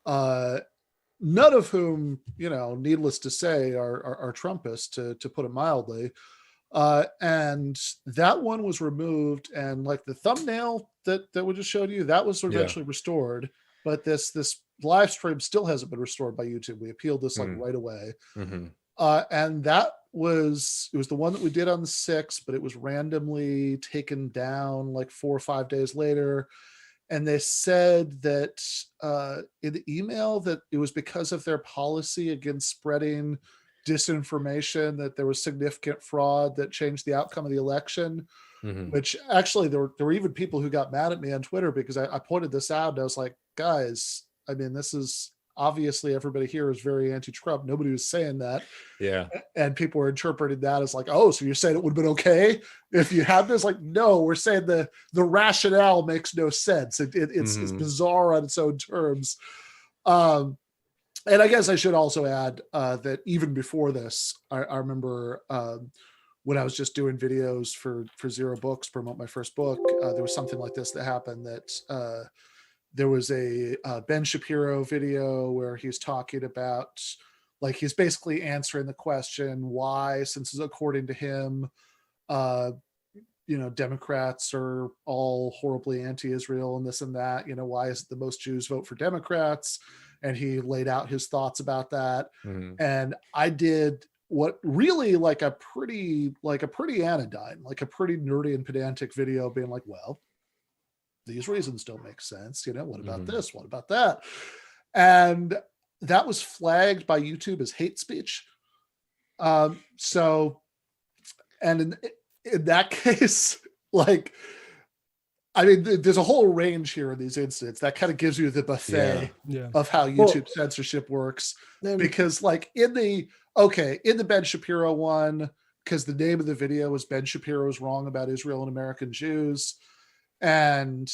none of whom, needless to say, are Trumpists, to put it mildly. And that one was removed, and like the thumbnail that we just showed you, that was eventually restored. But this live stream still hasn't been restored by YouTube. We appealed this right away. Mm-hmm. And it was the one that we did on the 6th, but it was randomly taken down like 4 or 5 days later. And they said that in the email that it was because of their policy against spreading disinformation, that there was significant fraud that changed the outcome of the election. Mm-hmm. Which actually there were even people who got mad at me on Twitter because I pointed this out, and I was like, guys, I mean, this is obviously everybody here is very anti-Trump. Nobody was saying that. Yeah. And people were interpreting that as like, oh, so you're saying it would have been okay if you had this? Like, no, we're saying the rationale makes no sense. It's bizarre on its own terms. And I guess I should also add that even before this, I remember when I was just doing videos for Zero Books, promote my first book, there was something like this that happened, that there was a Ben Shapiro video where he's talking about, like, he's basically answering the question why, since according to him, Democrats are all horribly anti-Israel and this and that, why is it the most Jews vote for Democrats? And he laid out his thoughts about that. Mm-hmm. And I did what really like a pretty anodyne, like a pretty nerdy and pedantic video being like, well, these reasons don't make sense. What about this? What about that? And that was flagged by YouTube as hate speech. So, and in that case, like, I mean, there's a whole range here in these incidents that kind of gives you the buffet of how YouTube censorship works. Because like in the Ben Shapiro one, because the name of the video was Ben Shapiro's Wrong About Israel and American Jews. And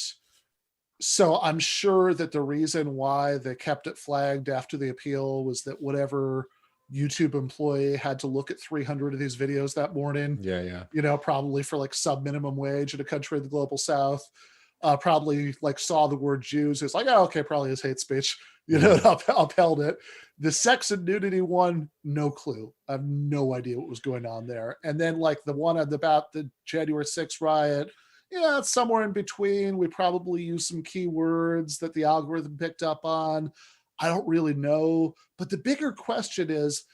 so I'm sure that the reason why they kept it flagged after the appeal was that whatever YouTube employee had to look at 300 of these videos that morning. Yeah. Probably for like sub minimum wage in a country in the global South. Probably like saw the word Jews. It's like, oh, okay, probably is hate speech. Upheld it. The sex and nudity one, no clue. I have no idea what was going on there. And then like the one about the January 6th riot, it's somewhere in between. We probably used some keywords that the algorithm picked up on. I don't really know. But the bigger question is,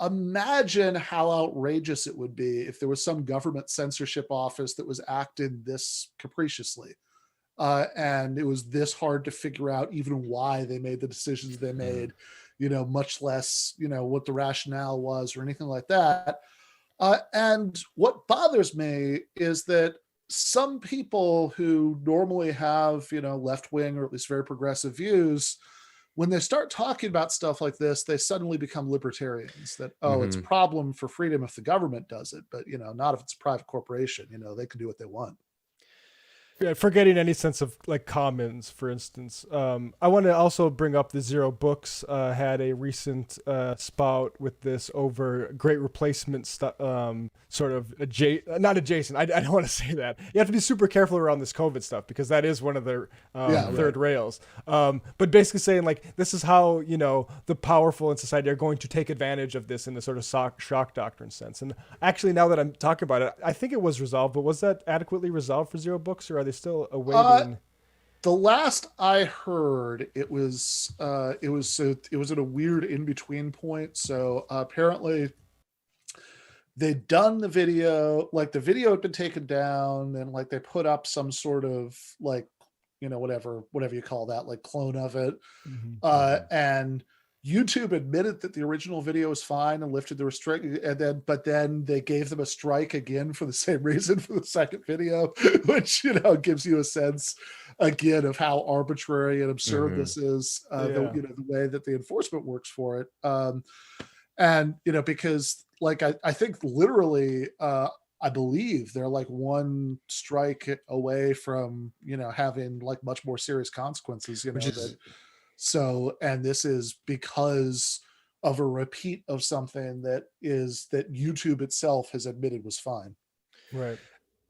imagine how outrageous it would be if there was some government censorship office that was acting this capriciously. And it was this hard to figure out even why they made the decisions they made, much less, what the rationale was or anything like that. And what bothers me is that some people who normally have, left-wing or at least very progressive views, when they start talking about stuff like this, they suddenly become libertarians that, it's a problem for freedom if the government does it, but, not if it's a private corporation, they can do what they want. Yeah, forgetting any sense of like commons, for instance. I want to also bring up the Zero Books had a recent spout with this over Great Replacement sort of not adjacent. I don't want to say that. You have to be super careful around this COVID stuff because that is one of the third rails. But basically saying like this is how the powerful in society are going to take advantage of this in the sort of shock doctrine sense. And actually, now that I'm talking about it, I think it was resolved. But was that adequately resolved for Zero Books, or are they still awaiting? The last I heard, it was at a weird in between point. So apparently, they'd done the video, like the video had been taken down, and like they put up some sort of like whatever you call that, like clone of it. Mm-hmm. And YouTube admitted that the original video was fine and lifted the restriction, but then they gave them a strike again for the same reason for the second video, which gives you a sense again of how arbitrary and absurd this is. The way that the enforcement works for it, and because like I think literally, I believe they're like one strike away from having like much more serious consequences. So, and this is because of a repeat of something that YouTube itself has admitted was fine. Right.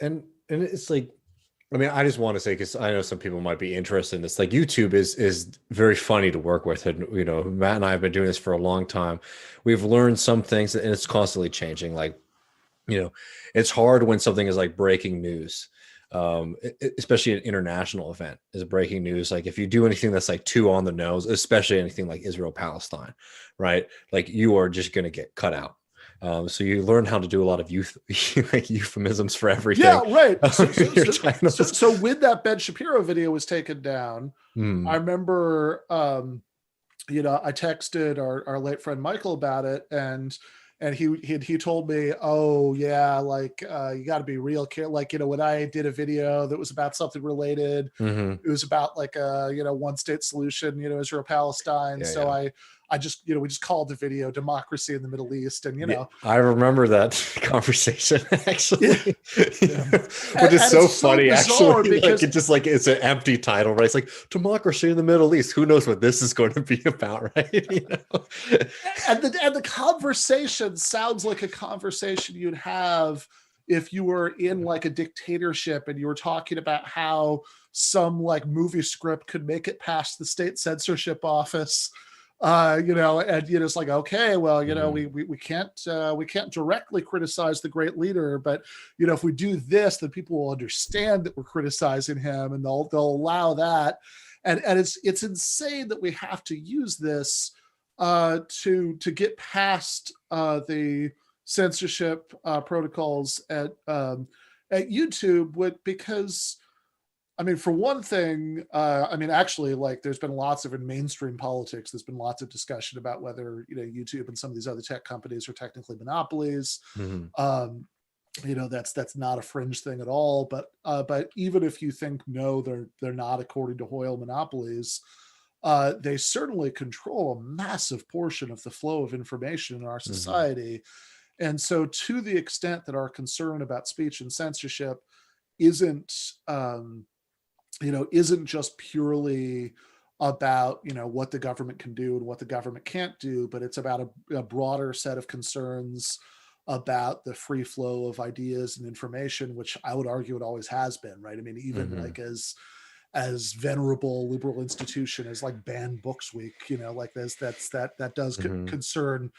And it's like, I mean, I just want to say, because I know some people might be interested in this, like YouTube is very funny to work with. And, Matt and I have been doing this for a long time. We've learned some things and it's constantly changing. Like, it's hard when something is like breaking news. Especially an international event is breaking news. Like if you do anything that's like too on the nose, especially anything like Israel Palestine, right? Like you are just going to get cut out. So you learn how to do a lot of euphemisms for everything. Yeah, right. So when that Ben Shapiro video was taken down, I remember, I texted our late friend Michael about it, and he told me, oh yeah, like you got to be real careful. Like when I did a video that was about something related, it was about like a one state solution, Israel Palestine. I just we just called the video "Democracy in the Middle East," and I remember that conversation actually, which is so funny actually. Because like, it's an empty title, right? It's like "Democracy in the Middle East." Who knows what this is going to be about, right? And the conversation sounds like a conversation you'd have if you were in like a dictatorship and you were talking about how some like movie script could make it past the state censorship office. It's like, okay, well, we can't directly criticize the great leader, but if we do this, then people will understand that we're criticizing him, and they'll allow that. And it's insane that we have to use this to get past the censorship protocols at YouTube, because I mean, for one thing, actually, like there's been lots of in mainstream politics, there's been lots of discussion about whether, YouTube and some of these other tech companies are technically monopolies. That's not a fringe thing at all. But even if you think, no, they're not, according to Hoyle, monopolies, they certainly control a massive portion of the flow of information in our society. And so to the extent that our concern about speech and censorship isn't just purely about, what the government can do and what the government can't do, but it's about a broader set of concerns about the free flow of ideas and information, which I would argue it always has been, right? I mean, even like as venerable liberal institution as like banned books week, like that does concern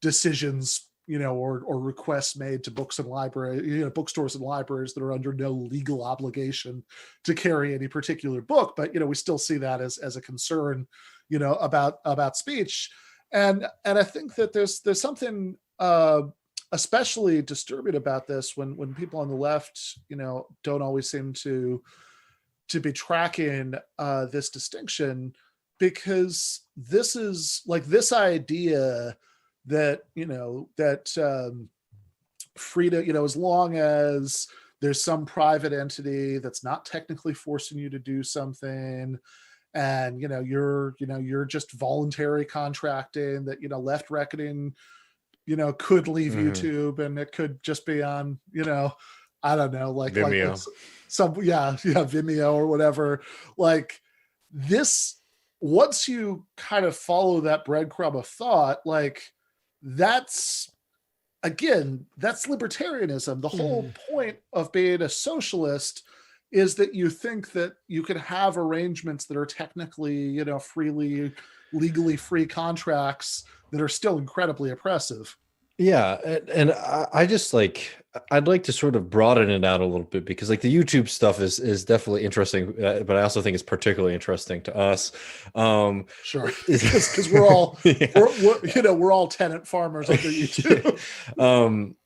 decisions, or requests made to books and library, bookstores and libraries that are under no legal obligation to carry any particular book. But, we still see that as a concern, about speech. And I think that there's something especially disturbing about this when people on the left, don't always seem to be tracking this distinction, because this is like this idea that freedom, as long as there's some private entity that's not technically forcing you to do something, and you're just voluntary contracting, that left reckoning could leave YouTube, and it could just be on I don't know, like Vimeo. Like some Vimeo or whatever, like this. Once you kind of follow that breadcrumb of thought, like that's libertarianism. The whole point of being a socialist is that you think that you can have arrangements that are technically, legally free contracts that are still incredibly oppressive. Yeah, and I just I'd like to sort of broaden it out a little bit, because like the YouTube stuff is definitely interesting, but I also think it's particularly interesting to us. Sure, because we're all we're all tenant farmers under YouTube.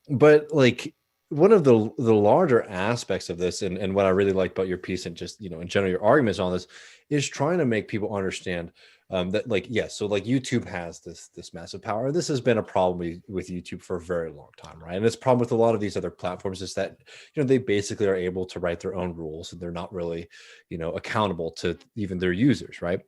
But like one of the larger aspects of this, and what I really like about your piece, and just, in general your arguments on this, is trying to make people understand that, like, yes, so like YouTube has this massive power. This has been a problem with YouTube for a very long time, right? And it's a problem with a lot of these other platforms, is that they basically are able to write their own rules, and they're not really accountable to even their users, right?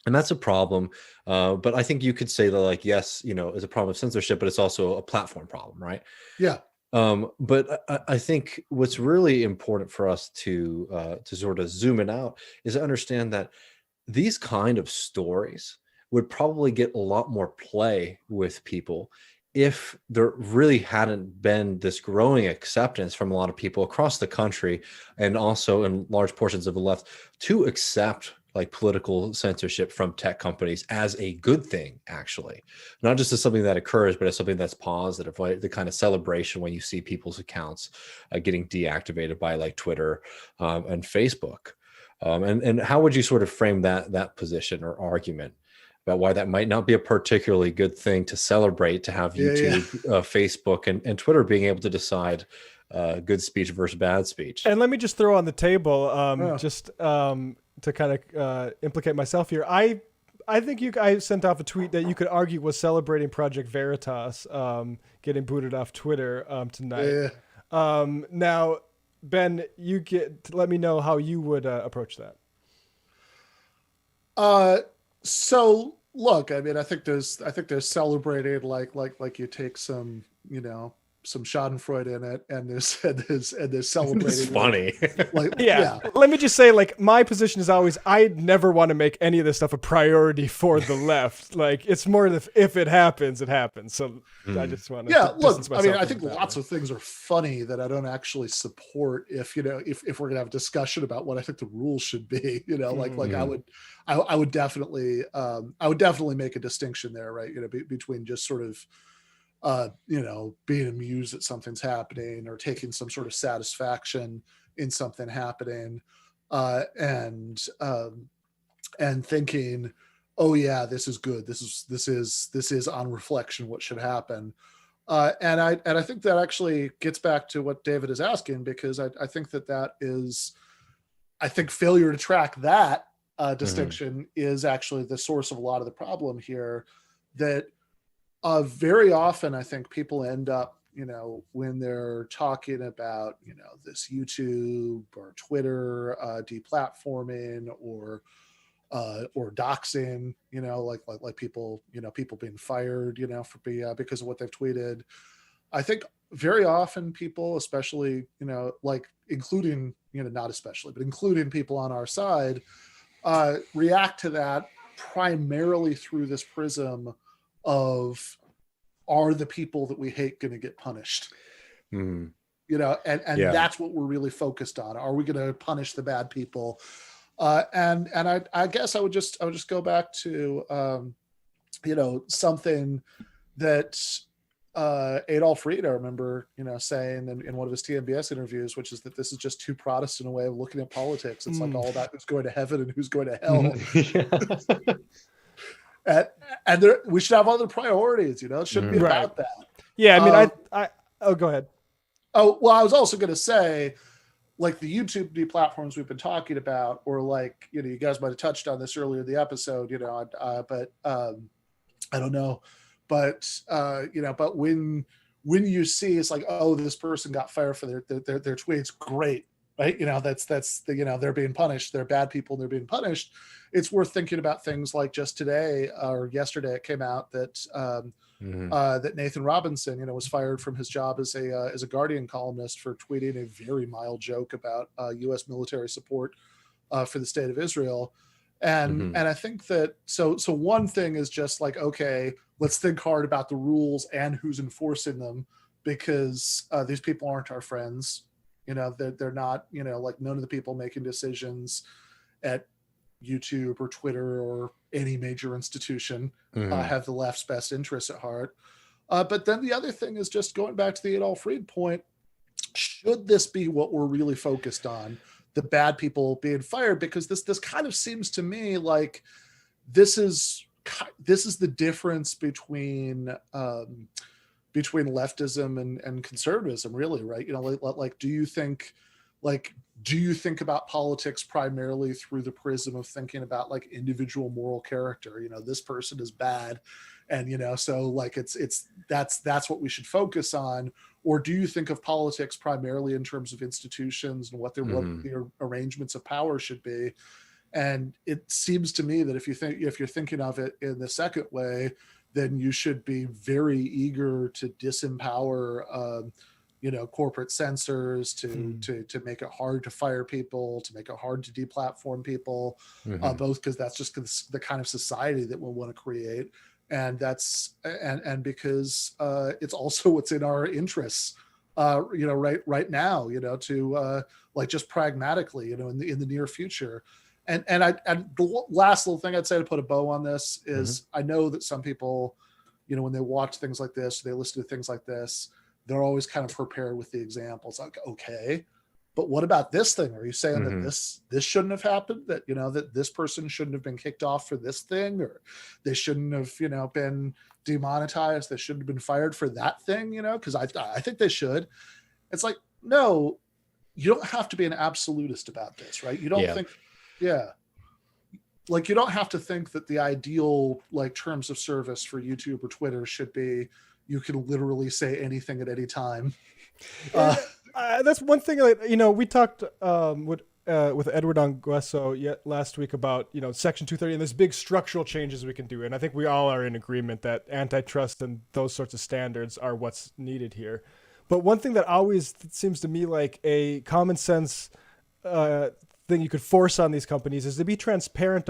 And that's a problem. But I think you could say that, like, yes, it's a problem of censorship, but it's also a platform problem, right? Yeah. But I think what's really important for us to sort of zoom it out is to understand that these kind of stories would probably get a lot more play with people if there really hadn't been this growing acceptance from a lot of people across the country, and also in large portions of the left, to accept like political censorship from tech companies as a good thing, actually, not just as something that occurs, but as something that's positive, like the kind of celebration when you see people's accounts getting deactivated by like Twitter and Facebook. And how would you sort of frame that position or argument about why that might not be a particularly good thing to celebrate, to have YouTube, Facebook, and Twitter being able to decide good speech versus bad speech? And let me just throw on the table, to kind of implicate myself here. I think I sent off a tweet that you could argue was celebrating Project Veritas getting booted off Twitter tonight. Now, Ben, let me know how you would approach that. So look, I mean, I think there's celebrated like you take some, some Schadenfreude in it, and there's celebrating. It's funny. Let me just say, like, my position is always, I never want to make any of this stuff a priority for the left. Like, it's more if it happens, it happens. So I just want to look, I mean, I think lots of things are funny that I don't actually support. If we're gonna have a discussion about what I think the rules should be, I would definitely make a distinction there, right? Between just sort of being amused that something's happening, or taking some sort of satisfaction in something happening, and thinking, oh yeah, this is good. This is on reflection what should happen. And I think that actually gets back to what David is asking, because I think that is, I think failure to track that distinction is actually the source of a lot of the problem here. That very often, I think people end up, when they're talking about, this YouTube or Twitter deplatforming or doxing, like people, people being fired, because of what they've tweeted. I think very often people, especially, including, not especially, but including people on our side, react to that primarily through this prism of, are the people that we hate going to get punished? And that's what we're really focused on. Are we going to punish the bad people? And I guess I would just go back to something that Adolf Reed, I remember, saying in one of his TMBS interviews, which is that this is just too Protestant a way of looking at politics. It's like all about who's going to heaven and who's going to hell. And we should have other priorities, it shouldn't be about that. Yeah, I mean, go ahead. Oh, well, I was also going to say, like, the YouTube deplatforms we've been talking about, or like, you guys might have touched on this earlier in the episode, but I don't know. But, but when you see, it's like, oh, this person got fired for their tweets, great. Right. That's they're being punished. They're bad people. And they're being punished. It's worth thinking about things like just today or yesterday, it came out that that Nathan Robinson, was fired from his job as a Guardian columnist for tweeting a very mild joke about U.S. military support for the state of Israel. And I think that so one thing is just like, okay, let's think hard about the rules and who's enforcing them, because these people aren't our friends. They're not, like, none of the people making decisions at YouTube or Twitter or any major institution have the left's best interests at heart. But then the other thing is just going back to the Adolf Reed point, should this be what we're really focused on, the bad people being fired? Because this kind of seems to me like this is the difference between between leftism and conservatism, really, right? You know, like do you think about politics primarily through the prism of thinking about like individual moral character? You know, this person is bad, and you know, so like that's what we should focus on. Or do you think of politics primarily in terms of institutions and what the arrangements of power should be? And it seems to me that if you're thinking of it in the second way, then you should be very eager to disempower you know, corporate censors, to make it hard to fire people, to make it hard to deplatform people, both because that's just the kind of society that we'll want to create, and that's and because it's also what's in our interests, you know, right now, you know, to like just pragmatically, you know, in the near future. And the last little thing I'd say to put a bow on this is I know that some people, you know, when they watch things like this, they listen to things like this, they're always kind of prepared with the examples. Like, okay, but what about this thing? Are you saying that this shouldn't have happened? That, you know, that this person shouldn't have been kicked off for this thing, or they shouldn't have, you know, been demonetized? They shouldn't have been fired for that thing, you know? Because I think they should. It's like, no, you don't have to be an absolutist about this, right? You don't think. Yeah. Like, you don't have to think that the ideal like terms of service for YouTube or Twitter should be you can literally say anything at any time. That's one thing. Like, you know, we talked with Edward Angueso last week about, you know, Section 230 and there's big structural changes we can do. And I think we all are in agreement that antitrust and those sorts of standards are what's needed here. But one thing that always seems to me like a common sense thing you could force on these companies is to be transparent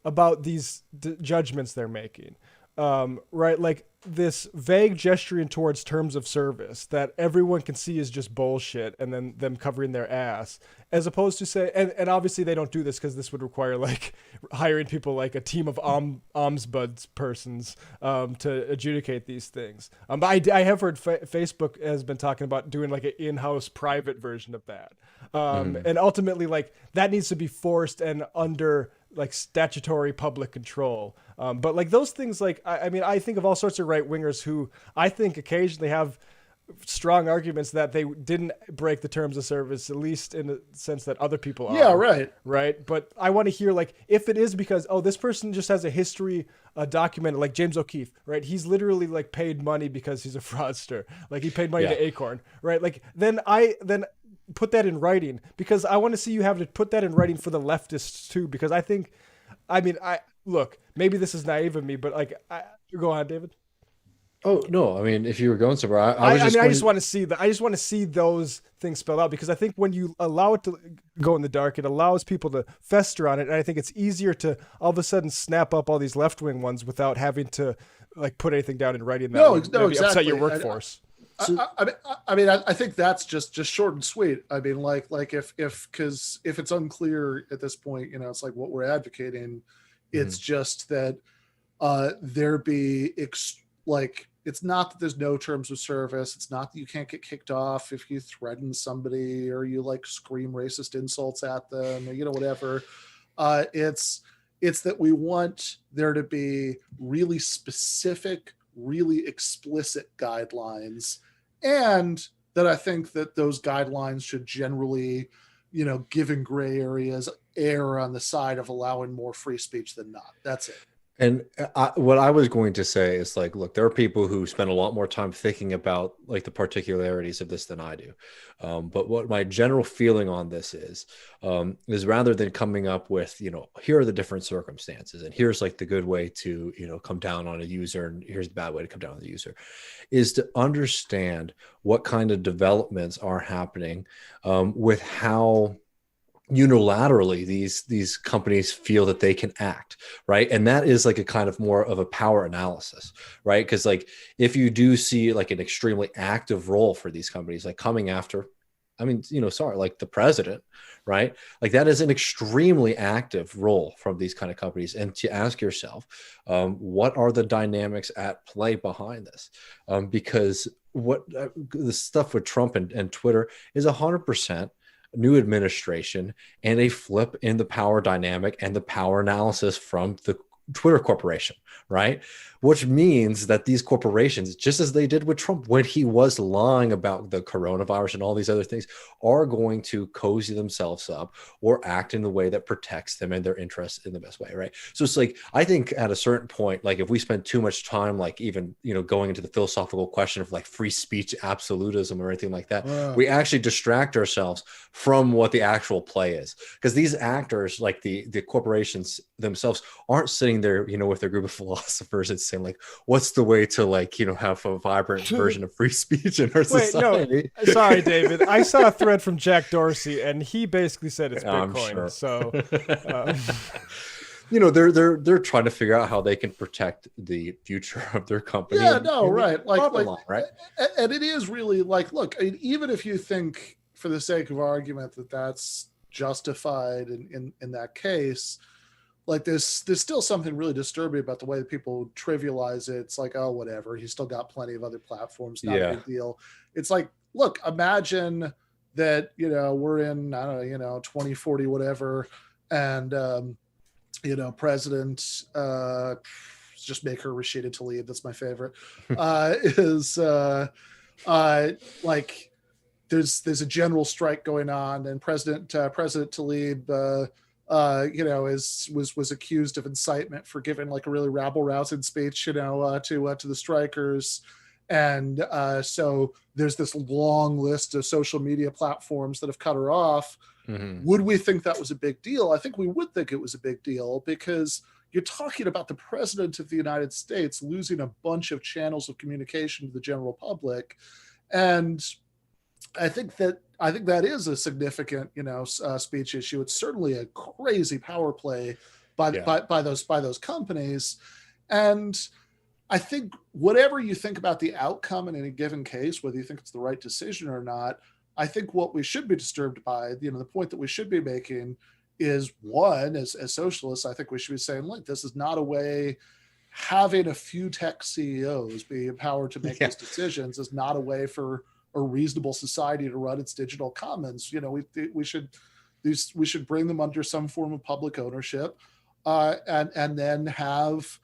about these judgments they're making, right? Like this vague gesturing towards terms of service that everyone can see is just bullshit, and then them covering their ass, as opposed to say, and obviously they don't do this because this would require like hiring people like a team of ombuds persons to adjudicate these things. But I have heard Facebook has been talking about doing like an in-house private version of that. And ultimately, like, that needs to be forced and under like statutory public control. But like those things, like, I mean, I think of all sorts of right wingers who I think occasionally have strong arguments that they didn't break the terms of service, at least in the sense that other people are. Yeah, right. Right. But I want to hear, like, if it is because, oh, this person just has a history documented, like James O'Keefe, right? He's literally like paid money because he's a fraudster. Like he paid money to Acorn, right? Like then put that in writing, because I want to see you have to put that in writing for the leftists too, because I think, I mean, look, maybe this is naive of me, but like, go on, David. Oh no! I mean, if you were going somewhere, I just want to see that. I just want to see those things spelled out, because I think when you allow it to go in the dark, it allows people to fester on it, and I think it's easier to all of a sudden snap up all these left-wing ones without having to like put anything down in writing that would exactly. upset your workforce. I think that's just short and sweet. I mean, like if it's unclear at this point, you know, it's like what we're advocating. It's just that there be it's not that there's no terms of service. It's not that you can't get kicked off if you threaten somebody or you like scream racist insults at them or, you know, whatever. It's that we want there to be really specific, really explicit guidelines, and that I think that those guidelines should generally, you know, given gray areas, err on the side of allowing more free speech than not. That's it. And what I was going to say is, like, look, there are people who spend a lot more time thinking about like the particularities of this than I do. But what my general feeling on this is rather than coming up with, you know, here are the different circumstances and here's like the good way to, you know, come down on a user and here's the bad way to come down on the user, is to understand what kind of developments are happening with how unilaterally these companies feel that they can act, right? And that is like a kind of more of a power analysis, right? Because like if you do see like an extremely active role for these companies, like coming after, I mean, you know, like the president, right? Like that is an extremely active role from these kind of companies. And to ask yourself, what are the dynamics at play behind this? Because what the stuff with Trump and Twitter is 100% new administration and a flip in the power dynamic and the power analysis from the Twitter corporation, right? Which means that these corporations, just as they did with Trump when he was lying about the coronavirus and all these other things, are going to cozy themselves up or act in the way that protects them and their interests in the best way, right? So it's like, I think at a certain point, like if we spend too much time, like even, going into the philosophical question of like free speech absolutism or anything like that, we actually distract ourselves from what the actual play is. Because these actors, like the corporations themselves, aren't sitting there, with their group of philosophers and saying like, what's the way to like, have a vibrant version of free speech in our society? No, sorry, David. I saw a thread from Jack Dorsey, and he basically said it's Bitcoin. Sure. So, they're trying to figure out how they can protect the future of their company. Yeah, no, right. Right. And it is really like, look, I mean, even if you think for the sake of argument that that's justified in that case, like there's still something really disturbing about the way that people trivialize it. It's like, oh, whatever. He's still got plenty of other platforms. Not a big deal. It's like, look, imagine that, we're in, I don't know, 2040, whatever. And, President, just make her Rashida Tlaib. That's my favorite. Is like there's a general strike going on, and President Tlaib, was accused of incitement for giving like a really rabble-rousing speech, to the strikers. And so there's this long list of social media platforms that have cut her off. Mm-hmm. Would we think that was a big deal? I think we would think it was a big deal, because you're talking about the president of the United States losing a bunch of channels of communication to the general public. And I think that is a significant, speech issue. It's certainly a crazy power play by those companies. And I think whatever you think about the outcome in any given case, whether you think it's the right decision or not, I think what we should be disturbed by, the point that we should be making is, one, as socialists, I think we should be saying, look, this is not a way. Having a few tech CEOs be empowered to make these decisions is not a way for a reasonable society to run its digital commons. We should bring them under some form of public ownership, and then have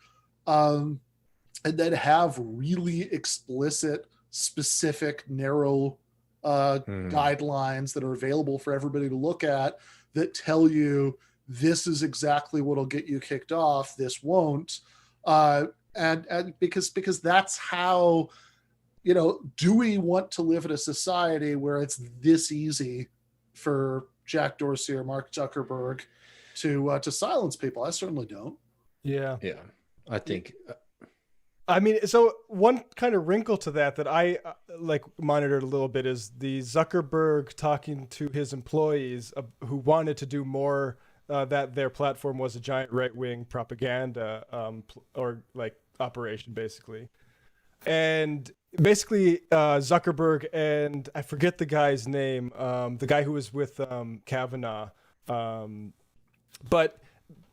really explicit, specific, narrow guidelines that are available for everybody to look at, that tell you this is exactly what'll get you kicked off, this won't, and because that's how, do we want to live in a society where it's this easy for Jack Dorsey or Mark Zuckerberg to silence people? I certainly don't. Yeah, I think. I mean, so one kind of wrinkle to that I monitored a little bit is the Zuckerberg talking to his employees who wanted to do more, that their platform was a giant right-wing propaganda or like operation, basically. And basically Zuckerberg and I forget the guy's name, the guy who was with Kavanaugh, but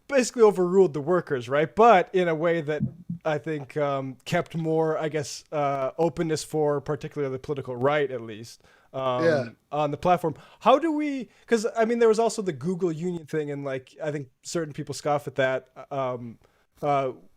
basically overruled the workers, right? But in a way that I think kept more, I guess, openness for particularly the political right, at least, on the platform. How do we, because I mean, there was also the Google union thing, and like, I think certain people scoff at that.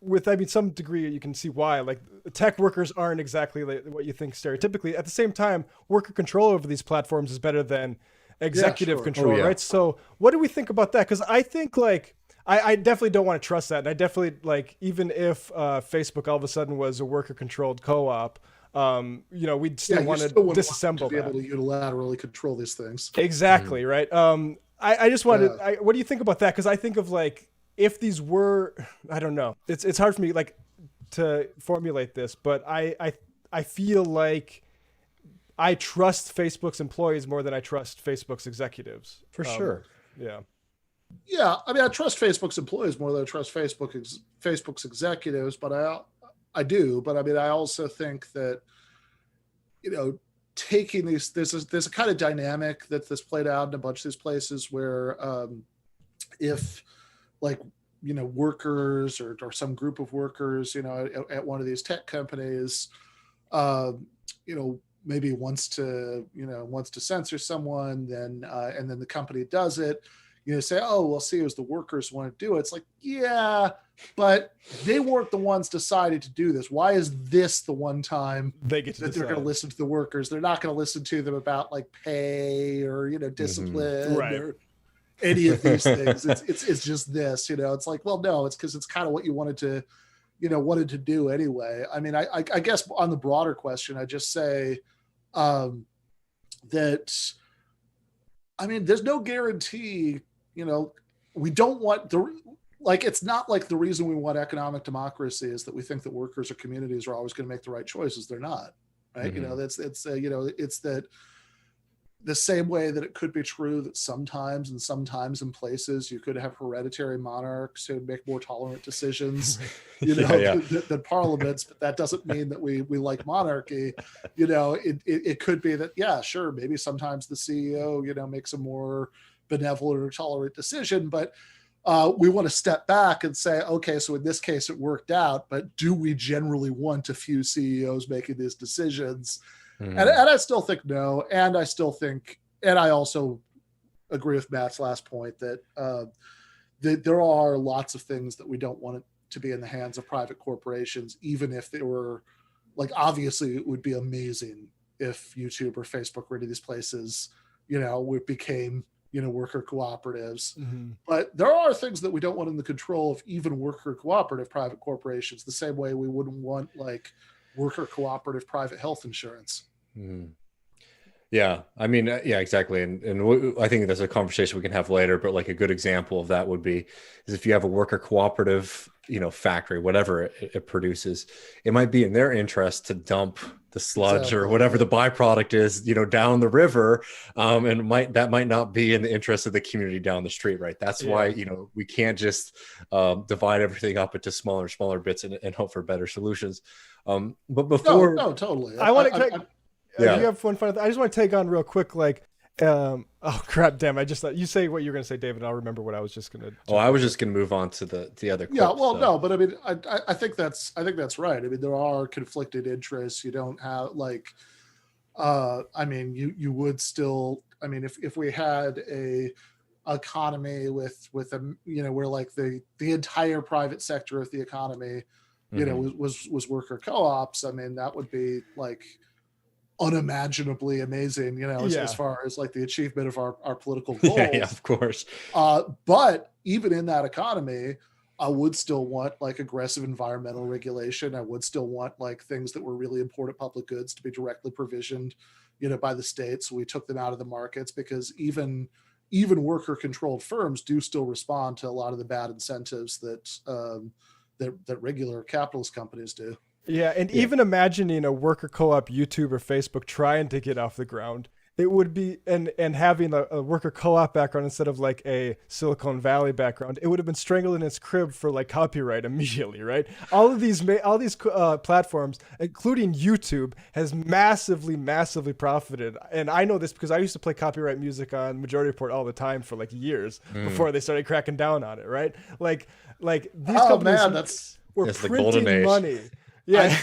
With, I mean, some degree, you can see why. Like, tech workers aren't exactly like what you think stereotypically. At the same time, worker control over these platforms is better than executive control, right? So what do we think about that? Because I think like, I definitely don't want to trust that. And I definitely, like, even if Facebook all of a sudden was a worker-controlled co-op, we'd still want to disassemble to be able to unilaterally control these things. Exactly, right? I just wanted, what do you think about that? Because I think of, like, if these were, I don't know. It's hard for me, like, to formulate this, but I feel like I trust Facebook's employees more than I trust Facebook's executives. For sure. Yeah. Yeah, I mean, I trust Facebook's employees more than I trust Facebook's executives, but I do. But I mean, I also think that, taking these, there's a kind of dynamic that's played out in a bunch of these places where, if like, workers or some group of workers, at one of these tech companies, maybe wants to censor someone, then and then the company does it. say, oh, well, see, it was the workers want to do it. It's like, yeah, but they weren't the ones decided to do this. Why is this the one time they get to that they're going to listen to the workers? They're not going to listen to them about like pay or, discipline or any of these things. It's just this, it's like, well, no, it's because it's kind of what you wanted to do anyway. I mean, I guess on the broader question, I just say that, I mean, there's no guarantee, we don't want it's not like the reason we want economic democracy is that we think that workers or communities are always going to make the right choices. They're not, right? It's that the same way that it could be true that sometimes in places you could have hereditary monarchs who make more tolerant decisions, than parliaments, but that doesn't mean that we like monarchy. It could be that, yeah, sure, maybe sometimes the CEO, makes a more benevolent or tolerant decision, but we want to step back and say, okay, so in this case it worked out, but do we generally want a few CEOs making these decisions? And I still think no. And I still think, and I also agree with Matt's last point that there are lots of things that we don't want it to be in the hands of private corporations, even if they were obviously it would be amazing if YouTube or Facebook or any of these places, we became, worker cooperatives. But there are things that we don't want in the control of even worker cooperative private corporations, the same way we wouldn't want worker cooperative private health insurance. Yeah, I mean, yeah, exactly. And I think that's a conversation we can have later, but a good example of that would be is if you have a worker cooperative, factory, whatever it produces, it might be in their interest to dump the sludge or whatever the byproduct is, down the river. And that might not be in the interest of the community down the street, right? That's why, we can't just divide everything up into smaller bits and hope for better solutions. But before... No, totally. I want to... You have one final. I just want to take on real quick, oh crap, damn! I just thought you say what you're going to say, David. I'll remember what I was just going to. Oh, I was just going to move on to the other. Yeah, well, no, but I mean, I think that's right. I mean, there are conflicted interests. You don't have I mean, you would still. I mean, if we had a economy with a where the entire private sector of the economy, was worker co-ops. I mean, that would be unimaginably amazing, as far as the achievement of our political goals. Yeah, of course. But even in that economy, I would still want aggressive environmental regulation. I would still want things that were really important public goods to be directly provisioned, by the state. So we took them out of the markets because even worker controlled firms do still respond to a lot of the bad incentives that regular capitalist companies do. Yeah, and even imagining a worker co-op YouTube or Facebook trying to get off the ground, it would be, and having a worker co-op background instead of a Silicon Valley background, it would have been strangled in its crib for copyright immediately, right? All these platforms, including YouTube, has massively profited. And I know this because I used to play copyright music on Majority Report all the time for years before they started cracking down on it, right? These companies were printing money. Yeah,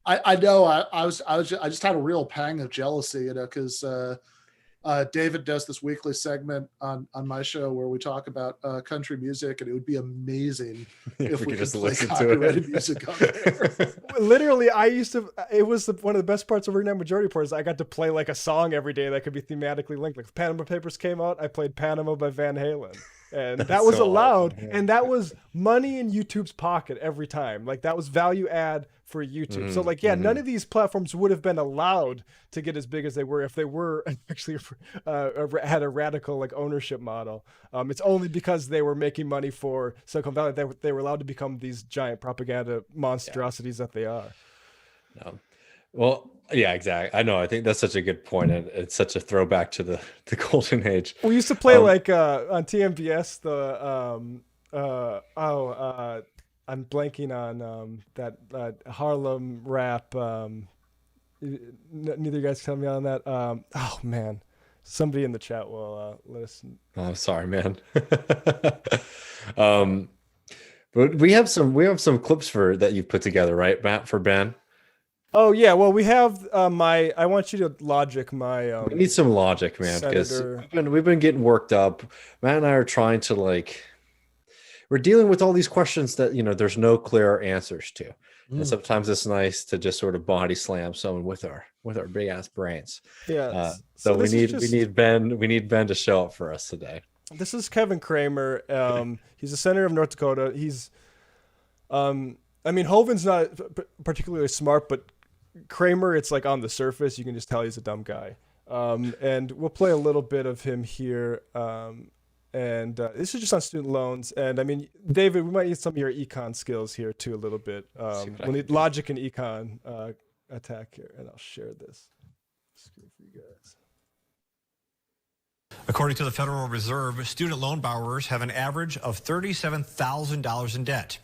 I know. I just had a real pang of jealousy, because David does this weekly segment on my show where we talk about country music, and it would be amazing if we could play copyrighted music on there. Literally, it was one of the best parts of working at Majority Report is I got to play a song every day that could be thematically linked. If Panama Papers came out, I played Panama by Van Halen. And that was allowed, and that was money in YouTube's pocket every time. That was value add for YouTube. So none of these platforms would have been allowed to get as big as they were if they were actually had a radical ownership model. It's only because they were making money for Silicon Valley that they were allowed to become these giant propaganda monstrosities that they are. No. Well, yeah, exactly. I know. I think that's such a good point, and it's such a throwback to the golden age. We used to play on TMBS I'm blanking on that Harlem rap. Neither of you guys tell me on that. Oh man, somebody in the chat will let us. Oh, sorry, man. But we have some clips that you've put together, right, Matt, for Ben? Oh yeah, well we have I want you to logic my We need some logic, man, because Senator. we've been getting worked up. Matt and I are trying to we're dealing with all these questions that there's no clear answers to. And sometimes it's nice to just sort of body slam someone with our big ass brains. Yeah. So we need Ben to show up for us today. This is Kevin Kramer. He's a senator of North Dakota. He's Hovind's not particularly smart, but Kramer, it's like on the surface, you can just tell he's a dumb guy. And we'll play a little bit of him here. And this is just on student loans. And I mean, David, we might need some of your econ skills here too a little bit. We'll need logic and econ attack here. And I'll share this screen for you guys. According to the Federal Reserve, student loan borrowers have an average of $37,000 in debt.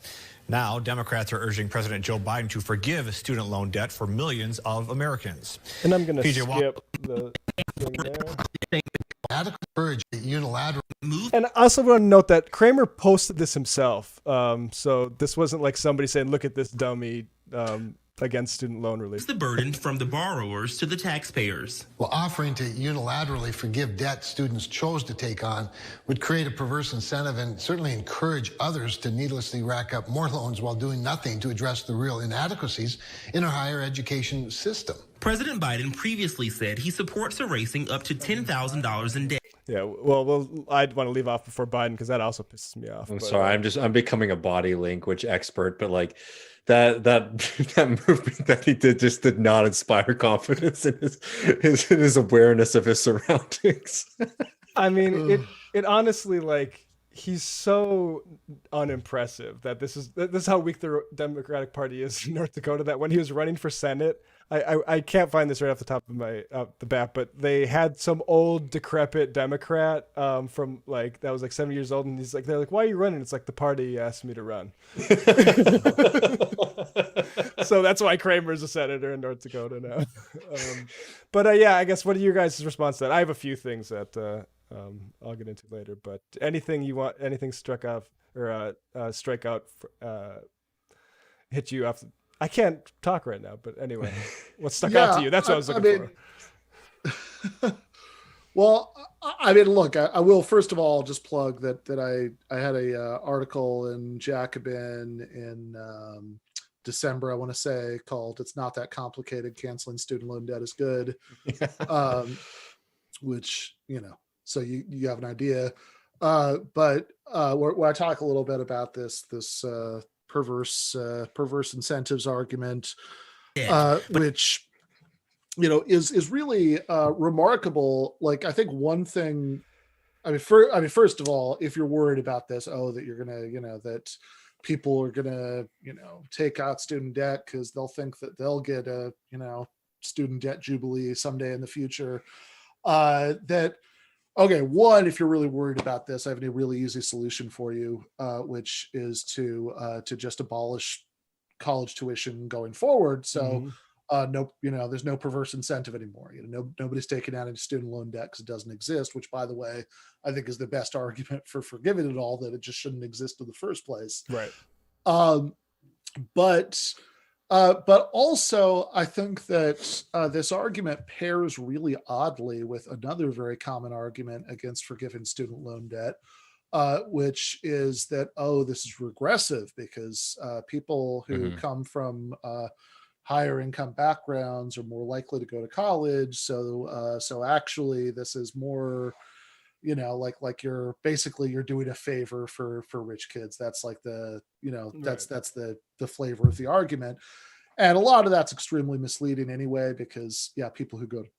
Now, Democrats are urging President Joe Biden to forgive student loan debt for millions of Americans. And I'm going to skip the thing there. Encourage unilateral move. And I also want to note that Kramer posted this himself. So this wasn't like somebody saying, look at this dummy against student loan relief. The burden from the borrowers to the taxpayers. Well, offering to unilaterally forgive debt students chose to take on would create a perverse incentive and certainly encourage others to needlessly rack up more loans while doing nothing to address the real inadequacies in our higher education system. President Biden previously said he supports erasing up to $10,000 in debt. Yeah, well, I'd want to leave off before Biden because that also pisses me off. Sorry, I'm becoming a body language expert, but like that movement that he did not inspire confidence in his awareness of his surroundings. I mean, it honestly, like, he's so unimpressive that this is how weak the Democratic Party is in North Dakota, that when he was running for Senate, I can't find this right off the top of the bat, but they had some old decrepit Democrat from like that was like 70 years old, and they're like, why are you running? It's like, the party asked me to run. So that's why Kramer's a senator in North Dakota now. But yeah, I guess, what are your guys' response to that? I have a few things that I'll get into later, but anything you want, anything struck off or strike out, hit you off. I can't talk right now, but anyway, what stuck out to you? That's what I was looking for. Well, I mean, look, I will first of all just plug that I had a article in Jacobin in December, I want to say, called "It's Not That Complicated: Canceling Student Loan Debt is Good," which, so you have an idea. But where I talk a little bit about this perverse incentives argument, which is really remarkable. Like, I think one thing, first of all, if you're worried about this, that you're gonna, that people are gonna, take out student debt because they'll think that they'll get a, student debt jubilee someday in the future, okay, one, if you're really worried about this, I have a really easy solution for you, which is to just abolish college tuition going forward. So there's no perverse incentive anymore. Nobody's taking out any student loan debt because it doesn't exist, which, by the way, I think is the best argument for forgiving it all, that it just shouldn't exist in the first place. Right. But also, I think that this argument pairs really oddly with another very common argument against forgiving student loan debt, which is that, this is regressive because people who come from higher income backgrounds are more likely to go to college. So actually, this is more, like you're doing a favor for rich kids. That's like that's the flavor of the argument. And a lot of that's extremely misleading anyway, because people who go to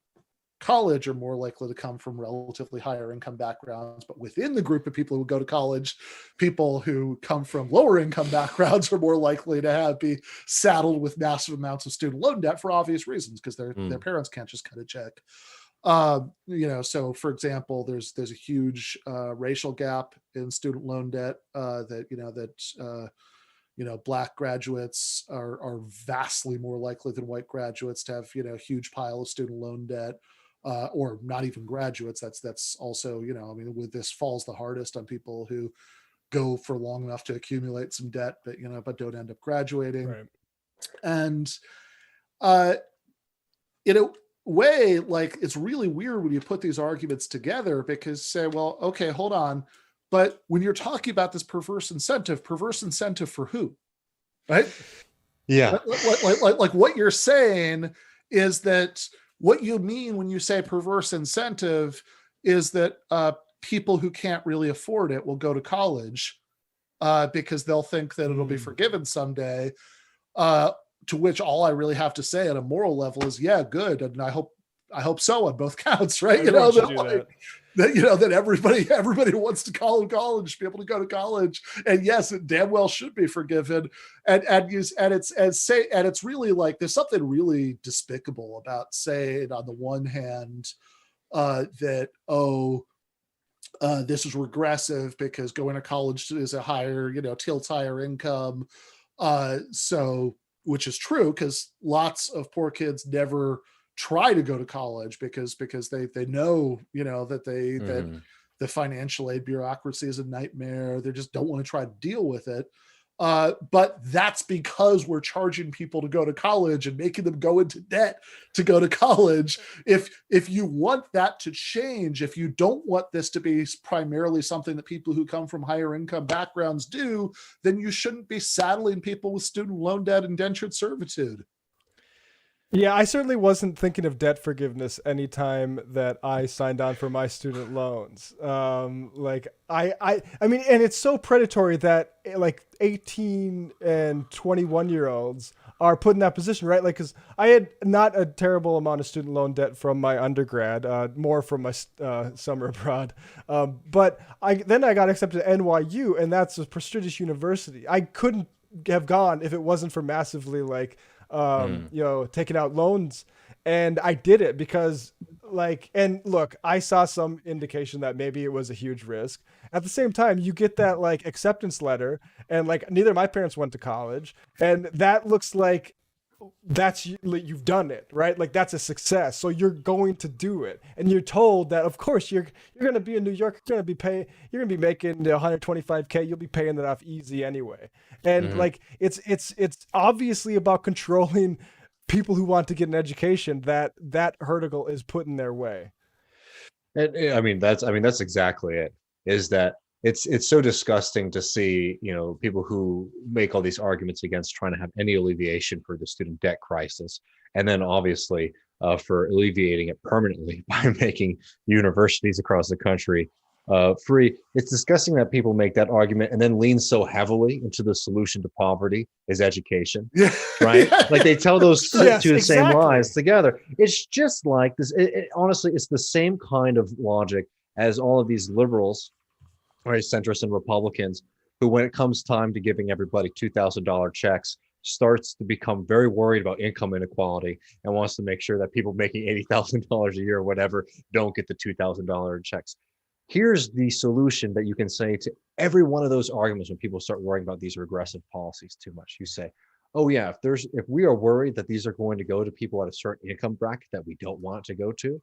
college are more likely to come from relatively higher income backgrounds. But within the group of people who go to college, people who come from lower income backgrounds are more likely to be saddled with massive amounts of student loan debt for obvious reasons, because their parents can't just cut a check. So for example, there's a huge racial gap in student loan debt that Black graduates are vastly more likely than white graduates to have a huge pile of student loan debt, or not even graduates. That's also with this falls the hardest on people who go for long enough to accumulate some debt, but don't end up graduating. Right. And in a way, like, it's really weird when you put these arguments together, because say, well, okay, hold on. But when you're talking about this perverse incentive for who? Right? Yeah. Like what you're saying is that what you mean when you say perverse incentive is that people who can't really afford it will go to college because they'll think that it'll be forgiven someday. To which all I really have to say at a moral level is, yeah, good, and I hope so on both counts, right? That everybody wants to call in college, be able to go to college, and yes, it damn well should be forgiven. And it's really like there's something really despicable about saying on the one hand that this is regressive because going to college is a higher, tilts higher income. So, which is true, because lots of poor kids never try to go to college because they know, that that the financial aid bureaucracy is a nightmare. They just don't want to try to deal with it. But that's because we're charging people to go to college and making them go into debt to go to college. If you want that to change, if you don't want this to be primarily something that people who come from higher income backgrounds do, then you shouldn't be saddling people with student loan debt and indentured servitude. Yeah, I certainly wasn't thinking of debt forgiveness anytime that I signed on for my student loans. I mean, and it's so predatory that like 18 and 21-year-olds are put in that position, right? Like, because I had not a terrible amount of student loan debt from my undergrad, more from my summer abroad. But I got accepted to NYU, and that's a prestigious university. I couldn't have gone if it wasn't for massively taking out loans. And I did it because and look, I saw some indication that maybe it was a huge risk. At the same time, you get that like acceptance letter, and like neither of my parents went to college, and that looks like you've done it, right? Like that's a success. So you're going to do it, and you're told that of course you're going to be in New York, you're going to be making $125K, you'll be paying that off easy anyway. And like it's obviously about controlling people who want to get an education, that hurdle is put in their way. And I mean that's exactly it. Is that it's so disgusting to see, people who make all these arguments against trying to have any alleviation for the student debt crisis, and then obviously for alleviating it permanently by making universities across the country free. It's disgusting that people make that argument and then lean so heavily into the solution to poverty is education, right? Like they tell those two same lies together. It's just like this. Honestly, it's the same kind of logic as all of these liberals, right, centrists and Republicans, who when it comes time to giving everybody $2,000 checks, starts to become very worried about income inequality and wants to make sure that people making $80,000 a year or whatever don't get the $2,000 checks. Here's the solution that you can say to every one of those arguments when people start worrying about these regressive policies too much. You say, oh yeah, if we are worried that these are going to go to people at a certain income bracket that we don't want to go to,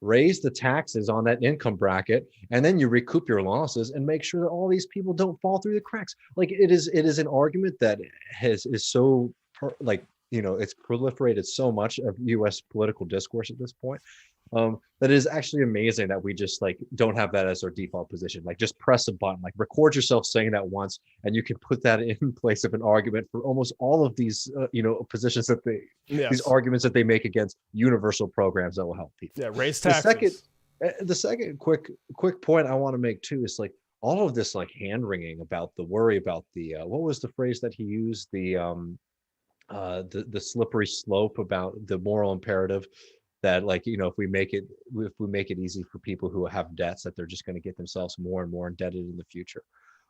raise the taxes on that income bracket, and then you recoup your losses and make sure that all these people don't fall through the cracks. Like it is an argument that is so it's proliferated so much of U.S. political discourse at this point. That is actually amazing that we just don't have that as our default position. Like just press a button, like record yourself saying that once, and you can put that in place of an argument for almost all of these, positions that these arguments that they make against universal programs that will help people. Yeah, raise taxes. The second quick point I want to make too is all of this hand wringing about the worry about the what was the phrase that he used, the slippery slope about the moral imperative. That if we make it easy for people who have debts, that they're just going to get themselves more and more indebted in the future.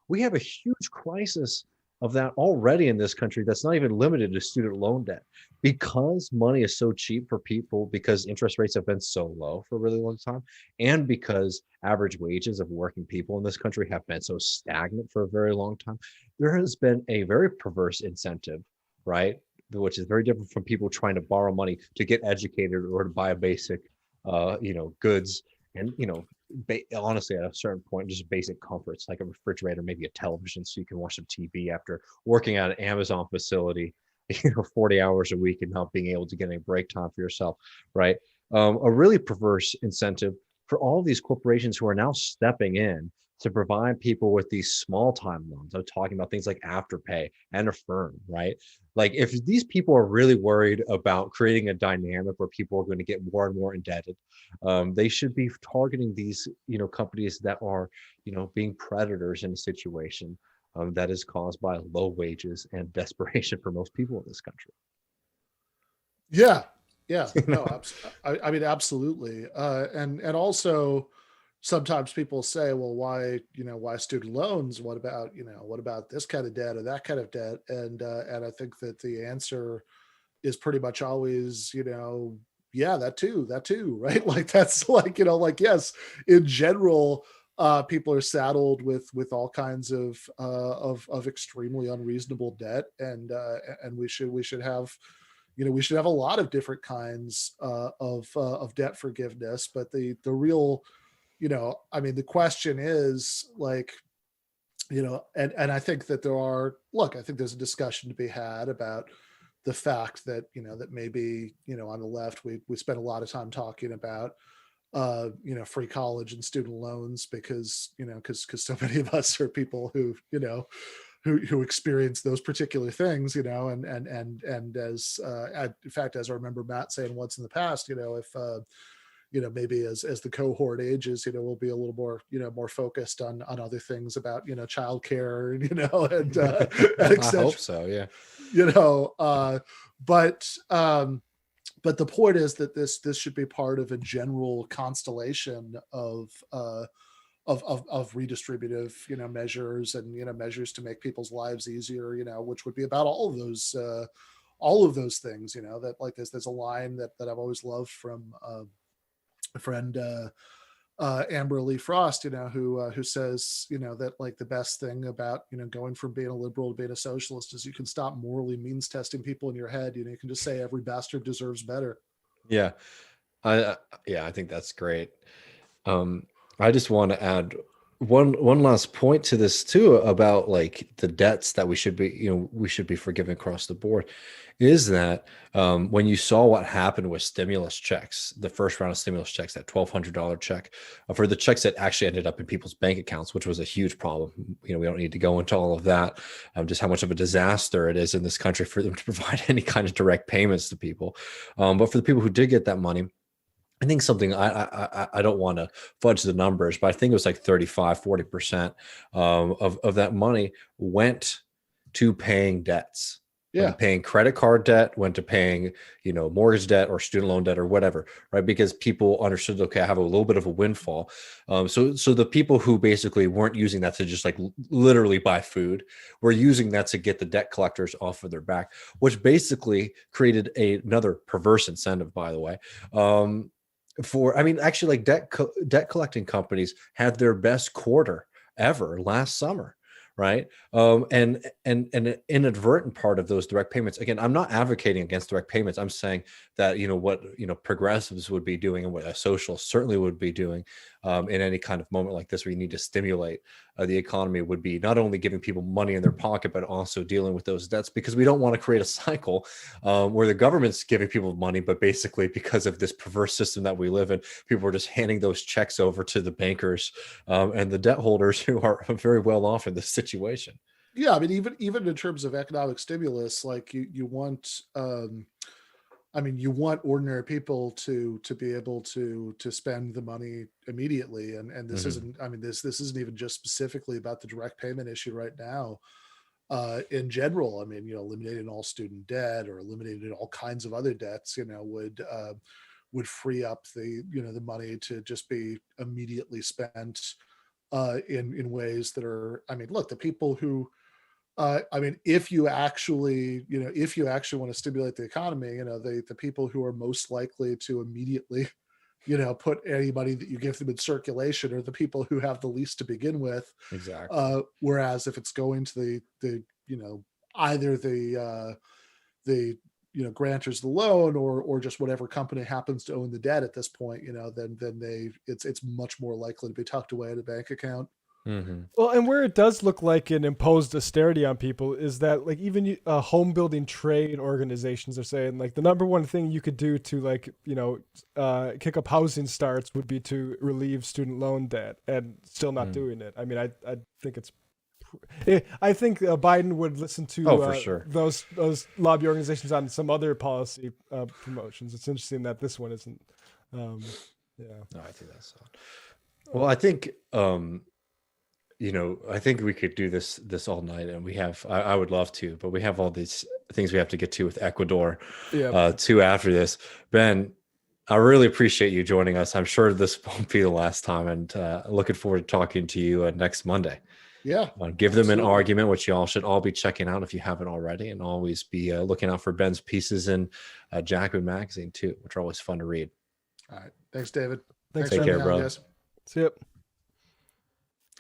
We have a huge crisis of that already in this country that's not even limited to student loan debt, because money is so cheap for people, because interest rates have been so low for a really long time, and because average wages of working people in this country have been so stagnant for a very long time. There has been a very perverse incentive, right? Which is very different from people trying to borrow money to get educated or to buy a basic, goods. And, honestly, at a certain point, just basic comforts like a refrigerator, maybe a television so you can watch some TV after working at an Amazon facility, 40 hours a week and not being able to get any break time for yourself, right? A really perverse incentive for all these corporations who are now stepping in to provide people with these small time loans. I'm talking about things like Afterpay and Affirm, right? Like if these people are really worried about creating a dynamic where people are going to get more and more indebted, they should be targeting these, companies that are, being predators in a situation that is caused by low wages and desperation for most people in this country. Yeah, yeah, no, I mean, absolutely, and also sometimes people say, well, why student loans? What about this kind of debt or that kind of debt? And I think that the answer is pretty much always, yeah, that too, right? Like that's like yes, in general, people are saddled with all kinds of extremely unreasonable debt, and we should have we should have a lot of different kinds of debt forgiveness. But the real, I mean, the question is like, and I think that I think there's a discussion to be had about the fact that, that maybe, on the left, we spend a lot of time talking about, free college and student loans because so many of us are people who, who experience those particular things, and as in fact, as I remember Matt saying once in the past, if maybe as the cohort ages, we'll be a little more, more focused on other things about, childcare, and I hope so, yeah. But the point is that this should be part of a general constellation of redistributive, measures and, measures to make people's lives easier, which would be about all of those things, that like there's a line that I've always loved from a friend, Amber Lee Frost, who says, that like the best thing about, going from being a liberal to being a socialist is you can stop morally means testing people in your head. You can just say every bastard deserves better. Yeah. I think that's great. I just want to add one last point to this too about like the debts that we should be forgiving across the board is that when you saw what happened with stimulus checks, the first round of stimulus checks, that $1,200 check for the checks that actually ended up in people's bank accounts, which was a huge problem. We don't need to go into all of that, just how much of a disaster it is in this country for them to provide any kind of direct payments to people. But for the people who did get that money, I think something I don't want to fudge the numbers, but I think it was like 40% of that money went to paying debts. Yeah. Went to paying credit card debt, went to paying, mortgage debt or student loan debt or whatever, right? Because people understood, okay, I have a little bit of a windfall. So the people who basically weren't using that to just like literally buy food were using that to get the debt collectors off of their back, which basically created another perverse incentive, by the way. Actually, like debt collecting companies had their best quarter ever last summer, right? And an inadvertent part of those direct payments. Again, I'm not advocating against direct payments. I'm saying that what progressives would be doing and what a socialist certainly would be doing in any kind of moment like this, where you need to stimulate the economy, would be not only giving people money in their pocket, but also dealing with those debts, because we don't want to create a cycle where the government's giving people money, but basically because of this perverse system that we live in, people are just handing those checks over to the bankers and the debt holders who are very well off in this situation. Yeah, I mean, even in terms of economic stimulus, like you want, you want ordinary people to be able to spend the money immediately, and this isn't. I mean, this isn't even just specifically about the direct payment issue right now. In general, I mean, eliminating all student debt or eliminating all kinds of other debts, would free up the the money to just be immediately spent in ways that are. I mean, look, the people who. If you actually want to stimulate the economy, the people who are most likely to immediately, put any money that you give them in circulation are the people who have the least to begin with. Exactly. Whereas if it's going to the either the grantors of the loan or just whatever company happens to own the debt at this point, then it's much more likely to be tucked away in a bank account. Well, and where it does look like an imposed austerity on people is that, like, even home building trade organizations are saying, like, the number one thing you could do to, like, kick up housing starts would be to relieve student loan debt, and still not doing it. I mean, I think I think Biden would listen to for sure. those lobby organizations on some other policy promotions. It's interesting that this one isn't. No, I think that's odd. Well, I think I think we could do this all night, and we have. I would love to, but we have all these things we have to get to with Ecuador. Too after this, Ben. I really appreciate you joining us. I'm sure this won't be the last time, and looking forward to talking to you next Monday. Yeah. Give them an argument, which y'all should all be checking out if you haven't already, and always be looking out for Ben's pieces in Jacobin Magazine too, which are always fun to read. All right. Thanks, David. Take care, bro. See ya.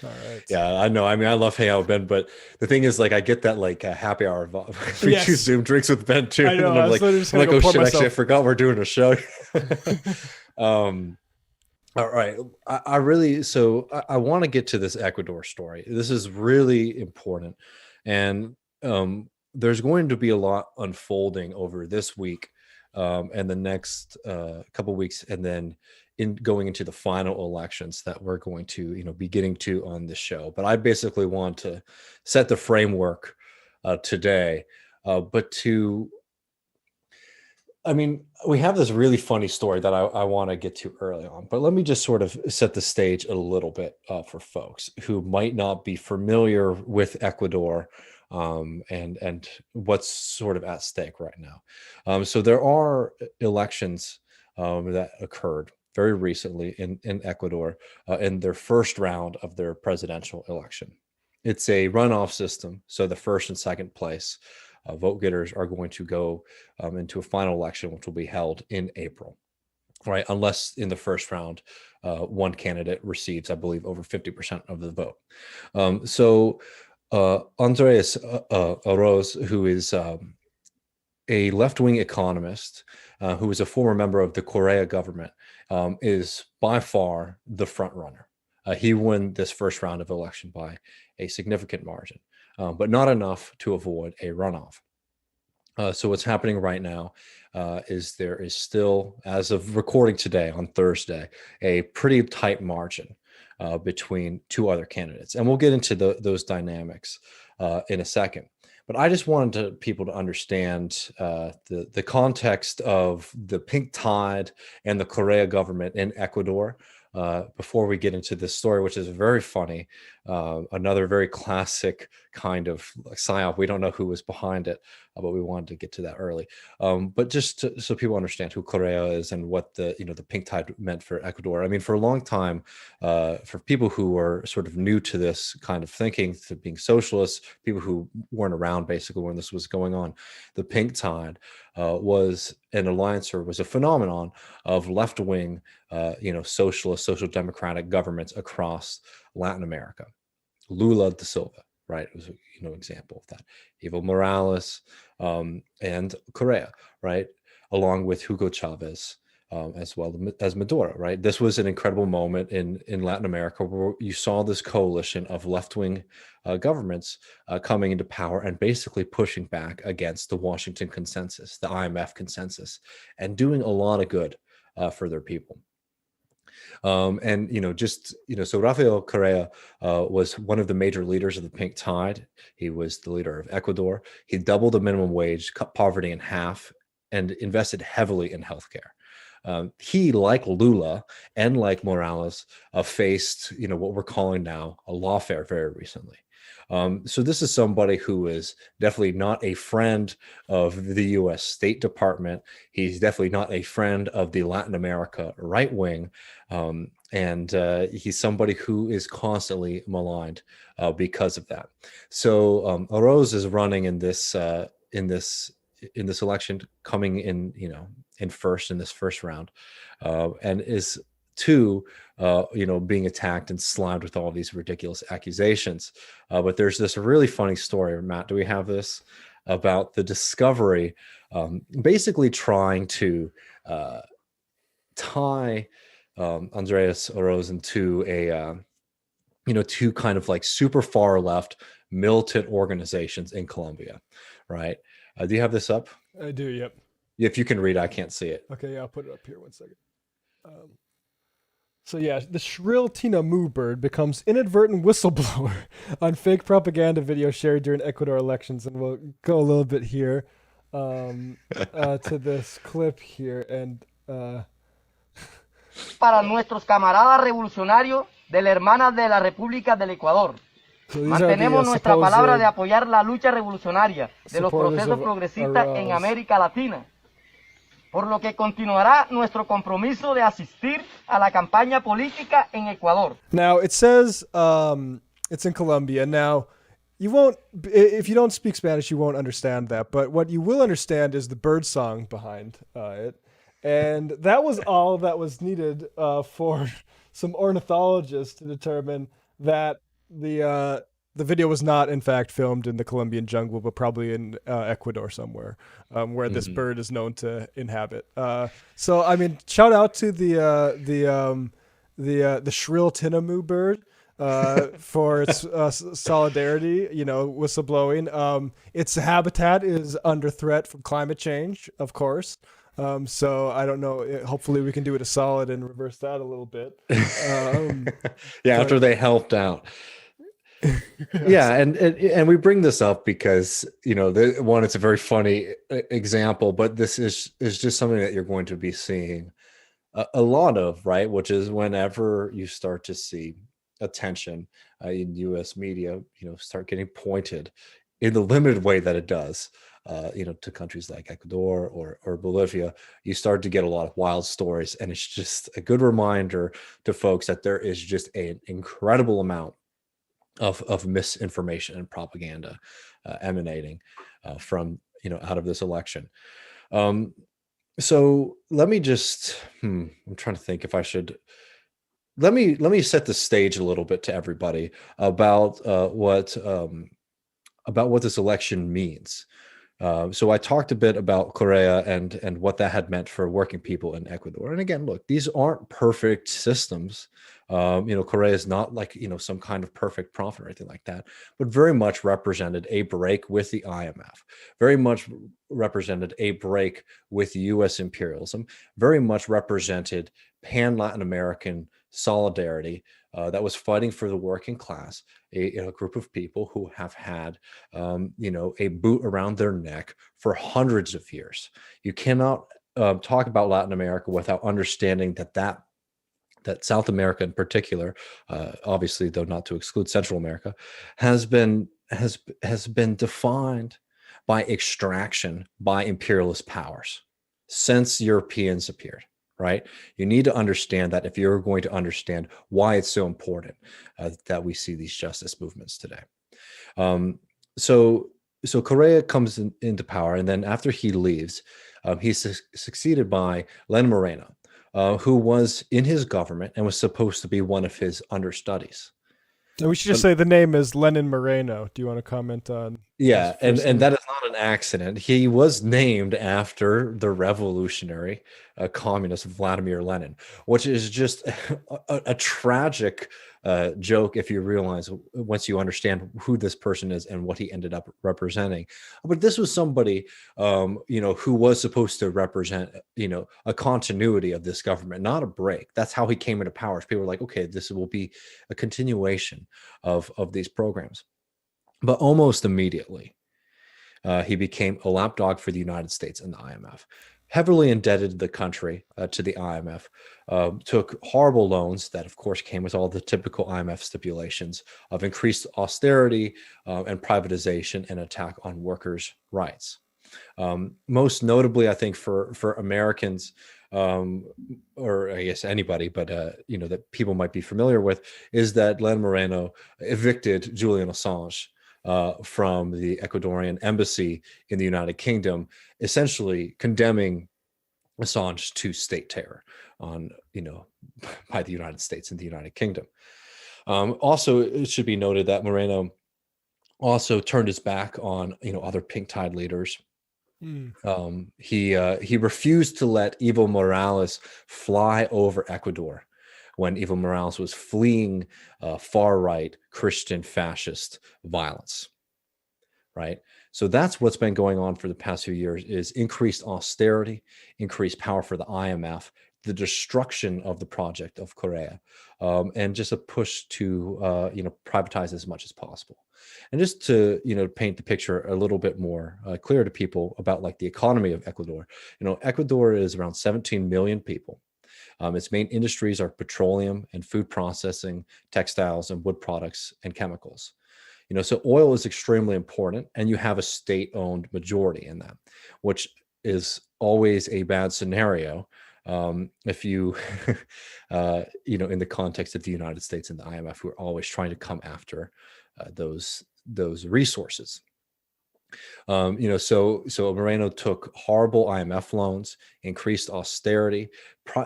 All right. Yeah, I know. I mean, I love hanging out with Ben, but the thing is, like, I get that like happy hour free Zoom drinks with Ben too. I know. And I'm like, oh shit! Actually, I forgot we're doing a show. All right. I really, so I want to get to this Ecuador story. This is really important. And there's going to be a lot unfolding over this week and the next couple weeks, and then going into the final elections that we're going to, be getting to on this show. But I basically want to set the framework today, we have this really funny story that I want to get to early on, but let me just sort of set the stage a little bit for folks who might not be familiar with Ecuador and what's sort of at stake right now. So there are elections that occurred very recently in Ecuador in their first round of their presidential election. It's a runoff system, so the first and second place vote getters are going to go into a final election, which will be held in April, right? Unless in the first round, one candidate receives, I believe, over 50% of the vote. So Andres Arauz, who is a left-wing economist, who is a former member of the Correa government, is by far the front runner. He won this first round of election by a significant margin. But not enough to avoid a runoff. So what's happening right now is there is still, as of recording today on Thursday, a pretty tight margin between two other candidates. And we'll get into those dynamics in a second. But I just wanted people to understand the context of the pink tide and the Correa government in Ecuador before we get into this story, which is very funny. Another very classic kind of psyop. We don't know who was behind it, but we wanted to get to that early. But just so people understand who Correa is and what the pink tide meant for Ecuador. I mean, for a long time, for people who are sort of new to this kind of thinking, to being socialists, people who weren't around basically when this was going on, the pink tide was an alliance, or was a phenomenon of left-wing, socialist, social democratic governments across Latin America. Lula da Silva, right, was example of that. Evo Morales and Correa, right, along with Hugo Chavez, as well as Maduro, right? This was an incredible moment in Latin America where you saw this coalition of left-wing governments coming into power and basically pushing back against the Washington consensus, the IMF consensus, and doing a lot of good for their people. So Rafael Correa was one of the major leaders of the pink tide. He was the leader of Ecuador. He doubled the minimum wage, cut poverty in half, and invested heavily in healthcare. He, like Lula and like Morales, faced what we're calling now a lawfare very recently. So this is somebody who is definitely not a friend of the U.S. State Department. He's definitely not a friend of the Latin America right wing, and he's somebody who is constantly maligned because of that. So Arauz is running in this election, coming in in this first round, and is being attacked and slimed with all these ridiculous accusations. But there's this really funny story, Matt, do we have this, about the discovery, basically trying to tie Andres Arauz into two kind of like super far left militant organizations in Colombia, right? Do you have this up? I do, yep. If you can read, I can't see it. Okay, yeah, I'll put it up here 1 second. So yeah, the shrill Tina Moo bird becomes inadvertent whistleblower on fake propaganda video shared during Ecuador elections, and we'll go a little bit here to this clip here. And para nuestros camaradas revolucionarios de la hermana de la República del Ecuador. Mantenemos nuestra palabra de apoyar la lucha revolucionaria de los procesos progresistas en América Latina, por lo que continuará nuestro compromiso de asistir a la campaña política en Ecuador. Now it says it's in Colombia. Now you won't, if you don't speak Spanish, you won't understand that. But what you will understand is the bird song behind it, and that was all that was needed for some ornithologists to determine that the video was not in fact filmed in the Colombian jungle, but probably in Ecuador somewhere, where this bird is known to inhabit. So I mean, shout out to the shrill Tinamou bird for its solidarity, whistleblowing. Its habitat is under threat from climate change, of course. So I don't know. Hopefully we can do it a solid and reverse that a little bit. After they helped out. Yeah, and we bring this up because it's a very funny example, but this is just something that you're going to be seeing a lot of, right? Which is whenever you start to see attention in U.S. media, start getting pointed in the limited way that it does, to countries like Ecuador or Bolivia, you start to get a lot of wild stories, and it's just a good reminder to folks that there is just an incredible amount of misinformation and propaganda emanating from out of this election. So let me just I'm trying to think if I should let me set the stage a little bit to everybody about what this election means. So I talked a bit about Correa and what that had meant for working people in Ecuador. And again, look, these aren't perfect systems. Correa is not like, some kind of perfect prophet or anything like that, but very much represented a break with the IMF, very much represented a break with U.S. imperialism, very much represented pan-Latin American solidarity that was fighting for the working class, a group of people who have had, a boot around their neck for hundreds of years. You cannot talk about Latin America without understanding that South America in particular, obviously, though not to exclude Central America, has been defined by extraction by imperialist powers since Europeans appeared. Right? You need to understand that if you're going to understand why it's so important that we see these justice movements today. So Correa comes into power, and then after he leaves, he's succeeded by Lenin Moreno, who was in his government and was supposed to be one of his understudies. And we should just say the name is Lenin Moreno. Do you want to comment on? Yeah, and that is not an accident. He was named after the revolutionary communist Vladimir Lenin, which is just a tragic joke if you realize once you understand who this person is and what he ended up representing. But this was somebody, who was supposed to represent, a continuity of this government, not a break. That's how he came into power. People were like, okay, this will be a continuation of these programs. But almost immediately, he became a lapdog for the United States and the IMF. Heavily indebted the country to the IMF, took horrible loans that, of course, came with all the typical IMF stipulations of increased austerity and privatization and attack on workers' rights. Most notably, I think, for Americans, or I guess anybody, but that people might be familiar with, is that Lenin Moreno evicted Julian Assange from the Ecuadorian embassy in the United Kingdom, essentially condemning Assange to state terror by the United States and the United Kingdom. Also, it should be noted that Moreno also turned his back on other pink tide leaders. He refused to let Evo Morales fly over Ecuador when Evo Morales was fleeing far-right Christian fascist violence, right? So that's what's been going on for the past few years, is increased austerity, increased power for the IMF, the destruction of the project of Korea, and just a push to privatize as much as possible. And just to paint the picture a little bit more clear to people about like the economy of Ecuador. Ecuador is around 17 million people. Its main industries are petroleum and food processing, textiles and wood products and chemicals. So oil is extremely important, and you have a state-owned majority in that, which is always a bad scenario if you, in the context of the United States and the IMF, who are always trying to come after those resources. So Moreno took horrible IMF loans, increased austerity,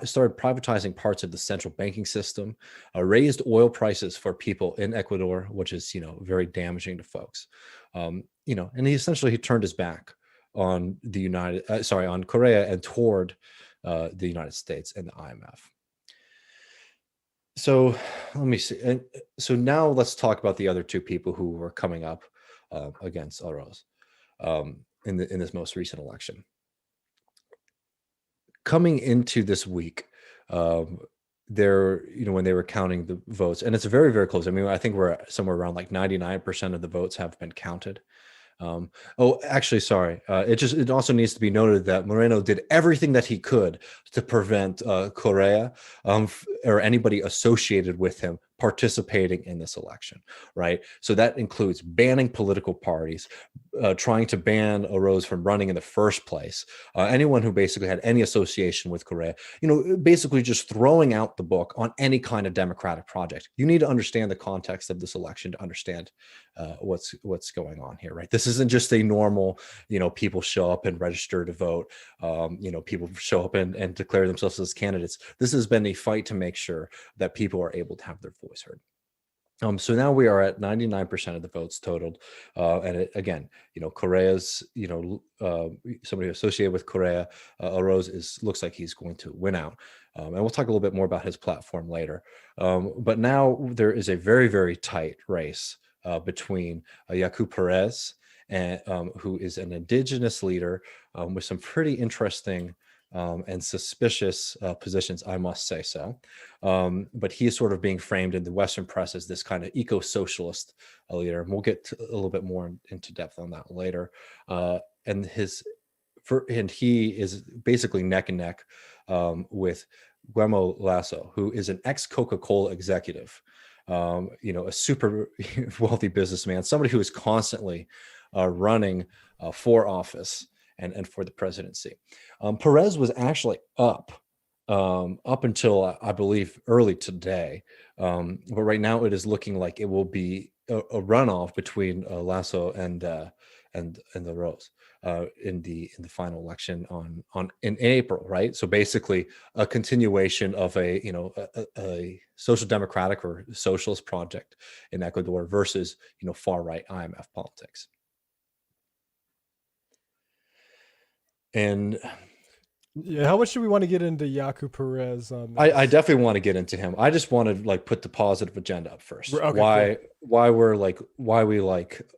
started privatizing parts of the central banking system, raised oil prices for people in Ecuador, which is, very damaging to folks. And he turned his back on on Korea and toward the United States and the IMF. So let me see. And so now let's talk about the other two people who were coming up against Oroz in this most recent election. Coming into this week, when they were counting the votes, and it's very, very close. I mean, I think we're somewhere around like 99% of the votes have been counted. It also needs to be noted that Moreno did everything that he could to prevent Correa or anybody associated with him participating in this election, right? So that includes banning political parties, trying to ban Oroz from running in the first place, anyone who basically had any association with Correa, basically just throwing out the book on any kind of democratic project. You need to understand the context of this election to understand what's going on here, right? This isn't just a normal, people show up and register to vote, people show up and declare themselves as candidates. This has been a fight to make sure that people are able to have their voice heard. So now we are at 99% of the votes totaled, and again, Correa's, somebody associated with Correa, Oroz looks like he's going to win out, and we'll talk a little bit more about his platform later. But now there is a very, very tight race between Yaku Perez, and who is an indigenous leader with some pretty interesting and suspicious positions, I must say so. But he is sort of being framed in the Western press as this kind of eco-socialist leader. And we'll get a little bit more into depth on that later. And he is basically neck and neck with Guillermo Lasso, who is an ex-Coca-Cola executive, a super wealthy businessman, somebody who is constantly running for office and for the presidency. Perez was actually up until I believe early today, but right now it is looking like it will be a runoff between Lasso and the Rose in the final election in April, right? So basically a continuation of a social democratic or socialist project in Ecuador versus far right IMF politics. And yeah, how much do we want to get into Yaku Perez? I definitely want to get into him. I just want to put the positive agenda up first. Okay, why we like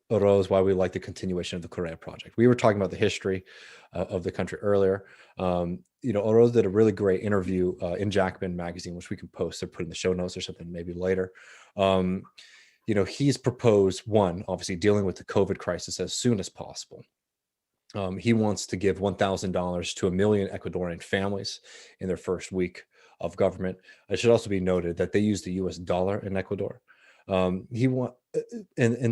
Oroz, why we like the continuation of the Correa project. We were talking about the history of the country earlier. Oroz did a really great interview in Jacobin magazine, which we can post or put in the show notes or something maybe later. He's proposed obviously dealing with the COVID crisis as soon as possible. He wants to give $1,000 to 1 million Ecuadorian families in their first week of government. It should also be noted that they use the U.S. dollar in Ecuador. And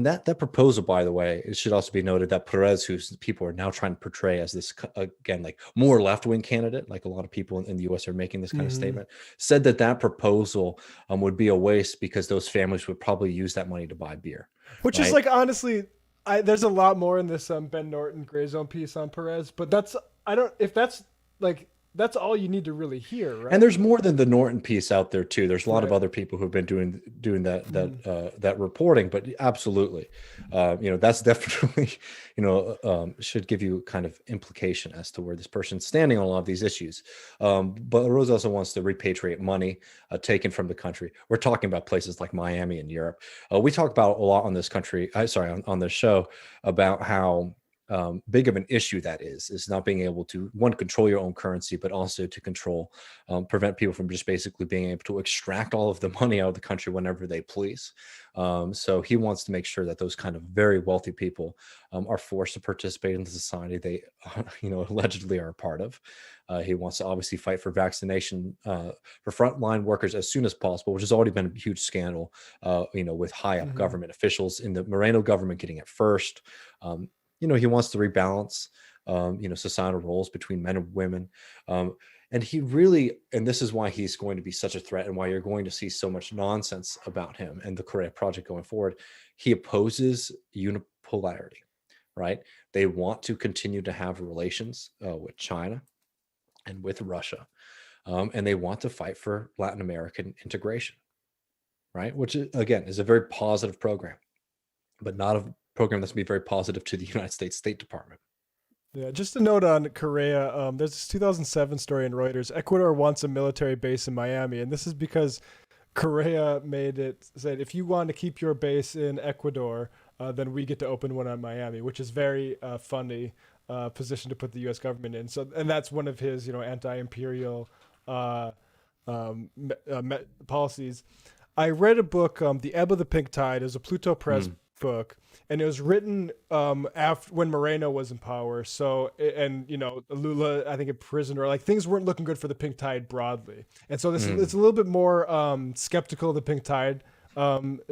that proposal, by the way, it should also be noted that Perez, who people are now trying to portray as this, again, like more left-wing candidate, like a lot of people in the U.S. are making this kind of statement, said that proposal would be a waste because those families would probably use that money to buy beer. Which is like, honestly, there's a lot more in this Ben Norton Gray Zone piece on Perez, but if that's like that's all you need to really hear, right? And there's more than the Norton piece out there too. There's a lot of other people who've been doing that reporting, but absolutely, that's definitely, should give you kind of implication as to where this person's standing on a lot of these issues. But Rose also wants to repatriate money taken from the country. We're talking about places like Miami and Europe. We talk about a lot on this on this show about how big of an issue that is not being able to, one, control your own currency, but also to prevent people from just basically being able to extract all of the money out of the country whenever they please. So he wants to make sure that those kind of very wealthy people are forced to participate in the society they, allegedly are a part of. He wants to obviously fight for vaccination for frontline workers as soon as possible, which has already been a huge scandal, with high up government officials in the Moreno government getting it first. He wants to rebalance, societal roles between men and women. And he really, and this is why he's going to be such a threat and why you're going to see so much nonsense about him and the Correa Project going forward. He opposes unipolarity, right? They want to continue to have relations with China and with Russia. And they want to fight for Latin American integration, right? Which, again, is a very positive program, but not a program that's going to be very positive to the United States State Department. Yeah, just a note on Correa. There's this 2007 story in Reuters. Ecuador wants a military base in Miami, and this is because Correa said, if you want to keep your base in Ecuador, then we get to open one on Miami, which is very funny position to put the U.S. government in. So, and that's one of his, anti-imperial policies. I read a book, The Ebb of the Pink Tide. It was a Pluto Press book, and it was written after when Moreno was in power. So, and Lula, I think, in prison, or like things weren't looking good for the Pink Tide broadly. And so this it's a little bit more skeptical of the Pink Tide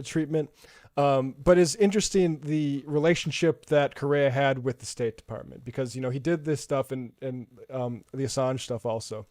treatment. But it's interesting the relationship that Correa had with the State Department, because he did this stuff and the Assange stuff also,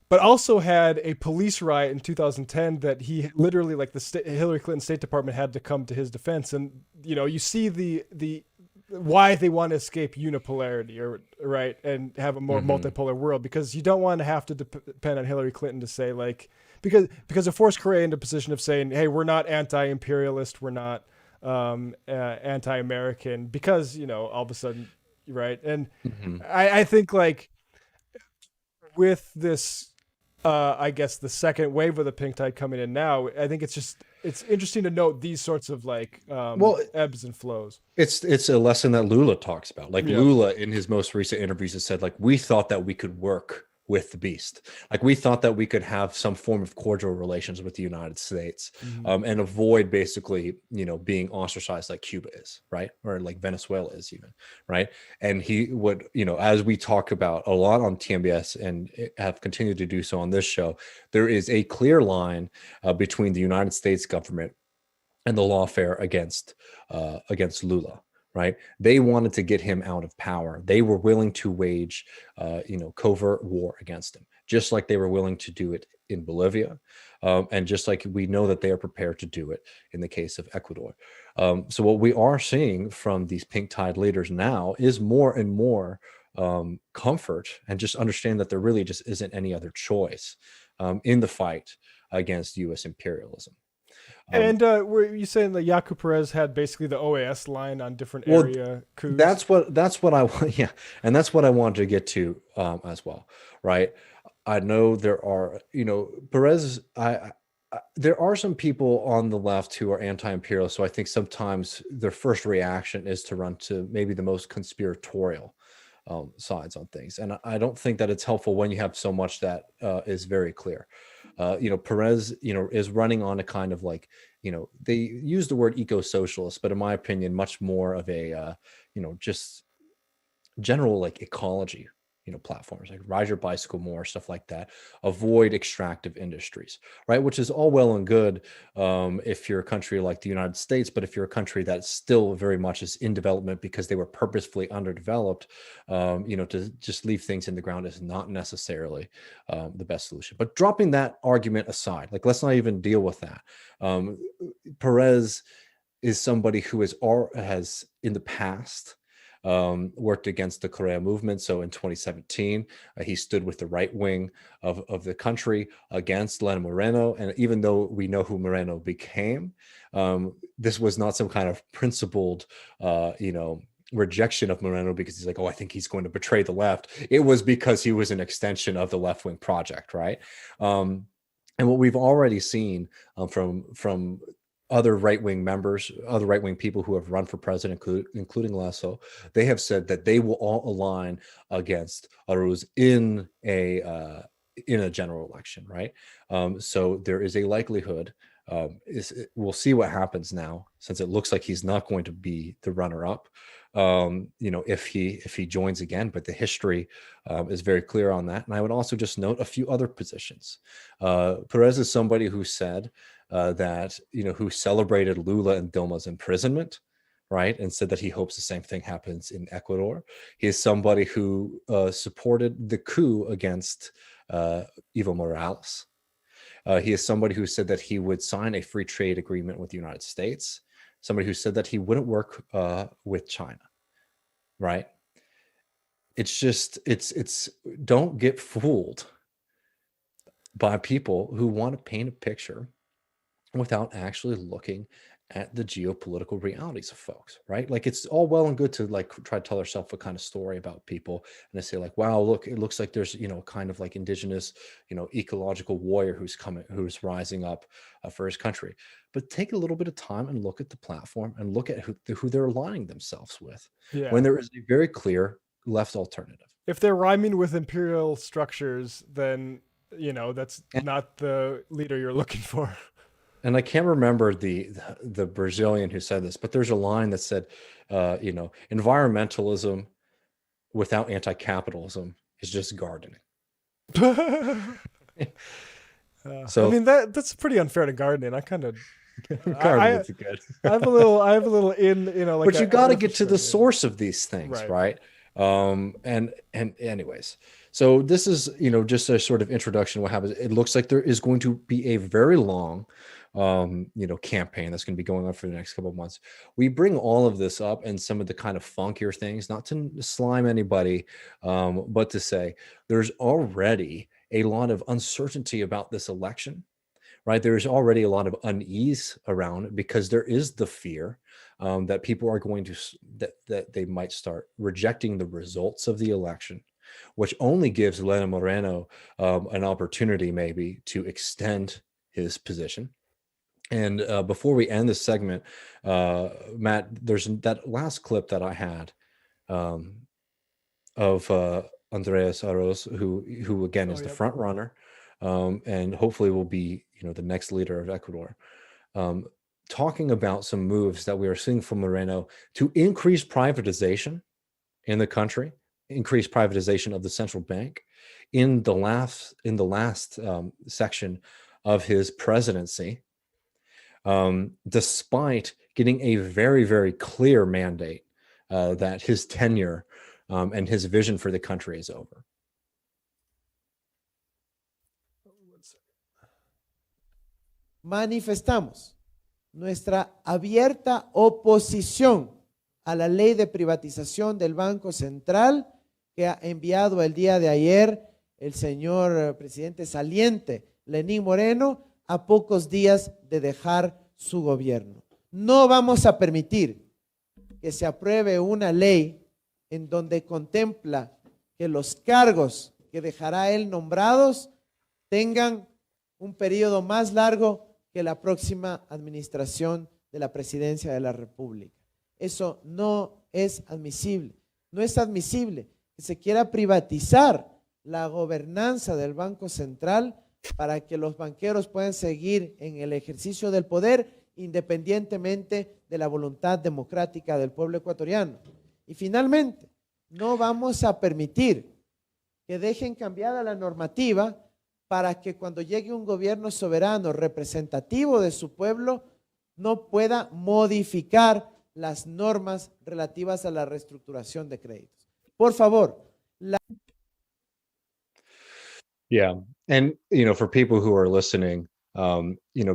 but also had a police riot in 2010 that he literally, like Hillary Clinton State Department had to come to his defense. And, you see the why they want to escape unipolarity, right, and have a more multipolar world, because you don't want to have to depend on Hillary Clinton to say, like, because it forced Correa into a position of saying, hey, we're not anti-imperialist, we're not anti-American, because, all of a sudden, right. And I think, like, with this, I guess the second wave of the Pink Tide coming in now, I think it's interesting to note these sorts of ebbs and flows. It's a lesson that Lula talks about. Like Lula in his most recent interviews has said, like, we thought that we could work with the beast. Like, we thought that we could have some form of cordial relations with the United States and avoid basically, being ostracized like Cuba is, right? Or like Venezuela is even, right? And he would, as we talk about a lot on TMBS and have continued to do so on this show, there is a clear line between the United States government and the lawfare against Lula. Right? They wanted to get him out of power. They were willing to wage, covert war against him, just like they were willing to do it in Bolivia. And just like we know that they are prepared to do it in the case of Ecuador. So what we are seeing from these Pink Tide leaders now is more and more comfort, and just understand that there really just isn't any other choice in the fight against U.S. imperialism. And were you saying that Yaku Perez had basically the OAS line on different area coups? That's what I want. Yeah. And that's what I wanted to get to as well. Right. I know there are, Perez, there are some people on the left who are anti-imperialist. So I think sometimes their first reaction is to run to maybe the most conspiratorial sides on things. And I don't think that it's helpful when you have so much that is very clear. Perez, is running on a kind of like, they use the word eco-socialist, but in my opinion, much more of a, just general like ecology, platforms like ride your bicycle more, stuff like that. Avoid extractive industries, right? Which is all well and good if you're a country like the United States, but if you're a country that still very much is in development because they were purposefully underdeveloped, to just leave things in the ground is not necessarily the best solution. But dropping that argument aside, like, let's not even deal with that. Perez is somebody who has in the past worked against the Korea movement. So in 2017, he stood with the right wing of the country against Lenin Moreno. And even though we know who Moreno became, this was not some kind of principled, rejection of Moreno because he's like, oh, I think he's going to betray the left. It was because he was an extension of the left-wing project, right? And what we've already seen from other right-wing members, other right-wing people who have run for president, including Lasso, they have said that they will all align against Aruz in a general election, right? So there is a likelihood. We'll see what happens now, since it looks like he's not going to be the runner-up. If he joins again, but the history is very clear on that. And I would also just note a few other positions. Perez is somebody who said that, who celebrated Lula and Dilma's imprisonment, right? And said that he hopes the same thing happens in Ecuador. He is somebody who supported the coup against Evo Morales. He is somebody who said that he would sign a free trade agreement with the United States. Somebody who said that he wouldn't work with China, right? It's don't get fooled by people who want to paint a picture without actually looking at the geopolitical realities of folks, right? Like, it's all well and good to like try to tell yourself a kind of story about people and to say like, wow, look, it looks like there's, kind of like indigenous, ecological warrior who's rising up for his country. But take a little bit of time and look at the platform and look at who they're aligning themselves with, when there is a very clear left alternative. If they're rhyming with imperial structures, then, that's not the leader you're looking for. And I can't remember the Brazilian who said this, but there's a line that said, environmentalism without anti-capitalism is just gardening. So I mean, that's pretty unfair to gardening. I kind of gardening's good. I have a little in, like, but you got to get to the source of these things, right? And anyways, so this is, just a sort of introduction to what happens. It looks like there is going to be a very long campaign that's going to be going on for the next couple of months. We bring all of this up and some of the kind of funkier things, not to slime anybody, but to say there's already a lot of uncertainty about this election, right? There's already a lot of unease around it because there is the fear that people are going to, that they might start rejecting the results of the election, which only gives Lenin Moreno an opportunity maybe to extend his position. And before we end this segment, Matt, there's that last clip that I had of Andreas Arauz, who again is the front runner, and hopefully will be the next leader of Ecuador, talking about some moves that we are seeing from Moreno to increase privatization in the country, increase privatization of the central bank in the last section of his presidency. Despite getting a very, very clear mandate that his tenure and his vision for the country is over. Manifestamos nuestra abierta oposición a la ley de privatización del Banco Central que ha enviado el día de ayer el señor presidente saliente Lenín Moreno a pocos días de dejar su gobierno. No vamos a permitir que se apruebe una ley en donde contempla que los cargos que dejará él nombrados tengan un periodo más largo que la próxima administración de la presidencia de la República. Eso no es admisible. No es admisible que se quiera privatizar la gobernanza del Banco Central para que los banqueros puedan seguir en el ejercicio del poder independientemente de la voluntad democrática del pueblo ecuatoriano. Y finalmente, no vamos a permitir que dejen cambiada la normativa para que cuando llegue un gobierno soberano representativo de su pueblo no pueda modificar las normas relativas a la reestructuración de créditos. Por favor. Yeah. And, for people who are listening,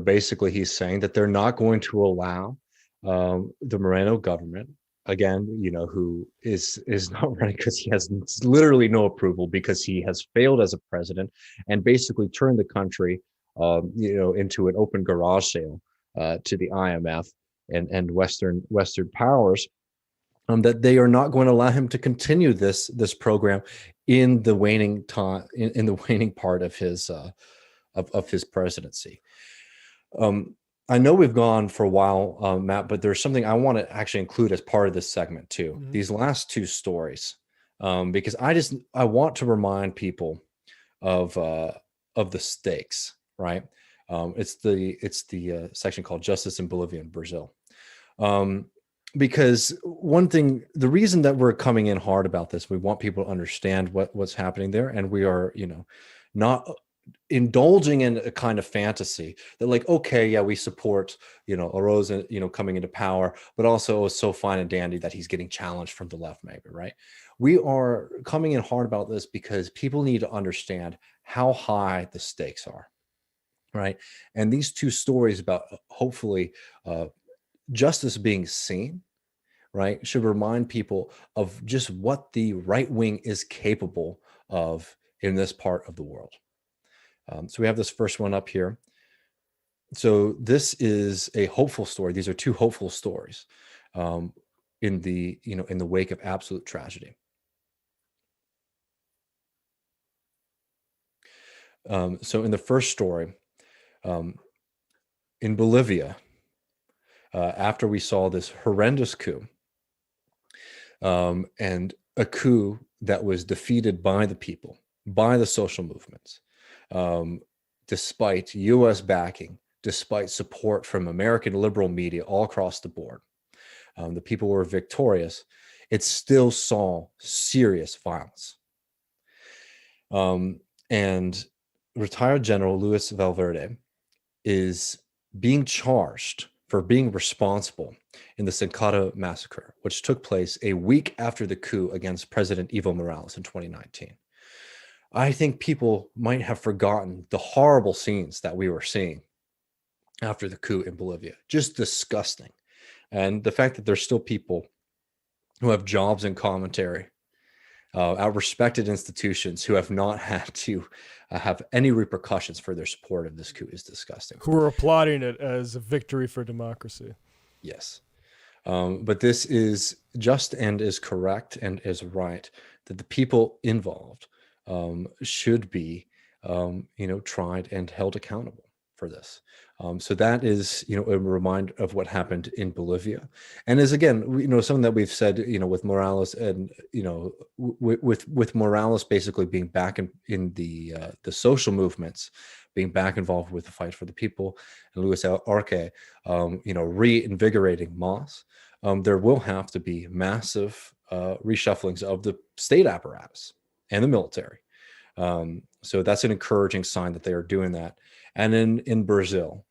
basically he's saying that they're not going to allow the Moreno government again, who is not running because he has literally no approval, because he has failed as a president and basically turned the country, into an open garage sale to the IMF and Western powers. That they are not going to allow him to continue this program in the waning time, in the waning part of his presidency. I know we've gone for a while, Matt, but there's something I want to actually include as part of this segment too. Mm-hmm. These last two stories, because I want to remind people of the stakes, right? It's the section called Justice in Bolivia and Brazil. Because one thing, the reason that we're coming in hard about this, we want people to understand what's happening there, and we are, not indulging in a kind of fantasy that, like, okay, yeah, we support, Oroz, coming into power, but also it's so fine and dandy that he's getting challenged from the left, maybe, right? We are coming in hard about this because people need to understand how high the stakes are, right? And these two stories about hopefully justice being seen, right, should remind people of just what the right wing is capable of in this part of the world. So we have this first one up here. So this is a hopeful story. These are two hopeful stories in the wake of absolute tragedy. So in the first story, in Bolivia, after we saw this horrendous coup, and a coup that was defeated by the people, by the social movements, despite U.S. backing, despite support from American liberal media all across the board, the people were victorious. It still saw serious violence. And retired General Luis Valverde is being charged for being responsible in the Sencata massacre, which took place a week after the coup against President Evo Morales in 2019. I think people might have forgotten the horrible scenes that we were seeing after the coup in Bolivia. Just disgusting. And the fact that there's still people who have jobs in commentary at respected institutions who have not had to have any repercussions for their support of this coup is disgusting. Who are applauding it as a victory for democracy. Yes. But this is just and is correct and is right that the people involved should be, tried and held accountable for this. So that is, a reminder of what happened in Bolivia, and is again, something that we've said, with Morales and, with Morales basically being back in the social movements, being back involved with the fight for the people, and Luis Arce, reinvigorating MAS. There will have to be massive reshufflings of the state apparatus and the military. So that's an encouraging sign that they are doing that. And in Brazil,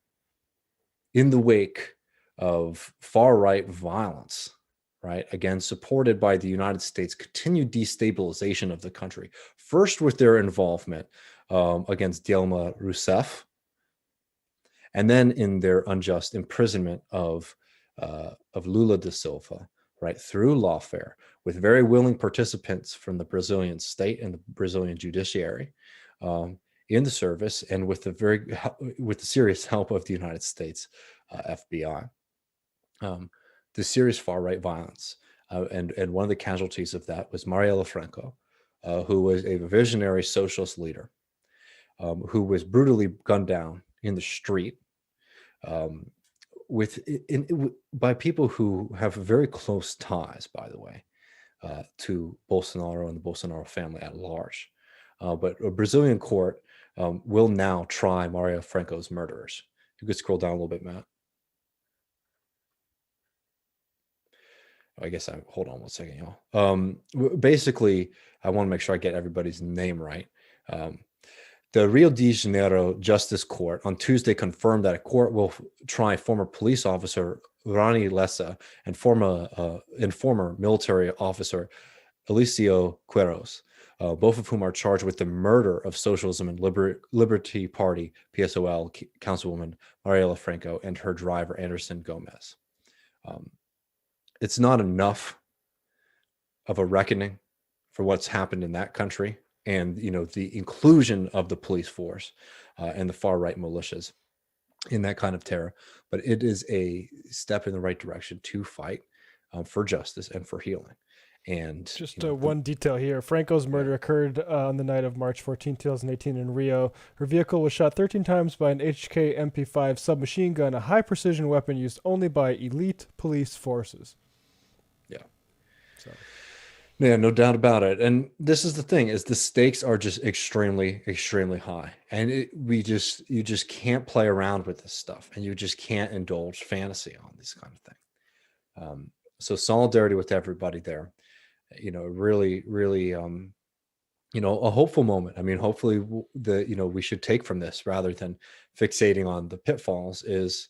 in the wake of far-right violence, right, again, supported by the United States, continued destabilization of the country, first with their involvement against Dilma Rousseff, and then in their unjust imprisonment of Lula da Silva, right, through lawfare, with very willing participants from the Brazilian state and the Brazilian judiciary in the service, and with the serious help of the United States FBI. The serious far-right violence, and one of the casualties of that was Marielle Franco, who was a visionary socialist leader, who was brutally gunned down in the street by people who have very close ties, by the way, to Bolsonaro and the Bolsonaro family at large. But a Brazilian court will now try Marielle Franco's murderers. You could scroll down a little bit, Matt. I guess hold on one second, y'all. Basically, I want to make sure I get everybody's name right. The Rio de Janeiro Justice Court on Tuesday confirmed that a court will try former police officer Rani Lessa and former military officer Eliseo Queiroz, both of whom are charged with the murder of Socialism and Liberty Party PSOL Councilwoman Marielle Franco and her driver Anderson Gomez. it's not enough of a reckoning for what's happened in that country, and the inclusion of the police force and the far right militias in that kind of terror, but it is a step in the right direction to fight for justice and for healing. And just one detail here. Franco's murder occurred on the night of March 14, 2018 in Rio. Her vehicle was shot 13 times by an HK MP5 submachine gun, a high-precision weapon used only by elite police forces. Yeah. So. Yeah, no doubt about it. And this is the thing, is the stakes are just extremely, extremely high. And you just can't play around with this stuff, and you just can't indulge fantasy on this kind of thing. So solidarity with everybody there, really, really, a hopeful moment. I mean, hopefully we should take from this, rather than fixating on the pitfalls, is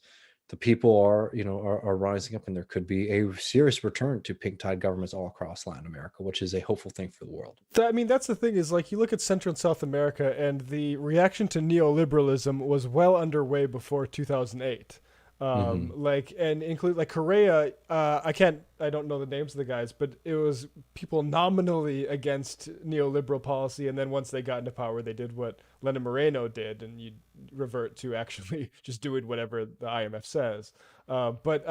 the people are rising up, and there could be a serious return to pink tide governments all across Latin America, which is a hopeful thing for the world. I mean, that's the thing, is like, you look at Central and South America, and the reaction to neoliberalism was well underway before 2008. Like, and include like Korea, I don't know the names of the guys, but it was people nominally against neoliberal policy, and then once they got into power, they did what Lenin Moreno did, and you revert to actually just doing whatever the IMF says. But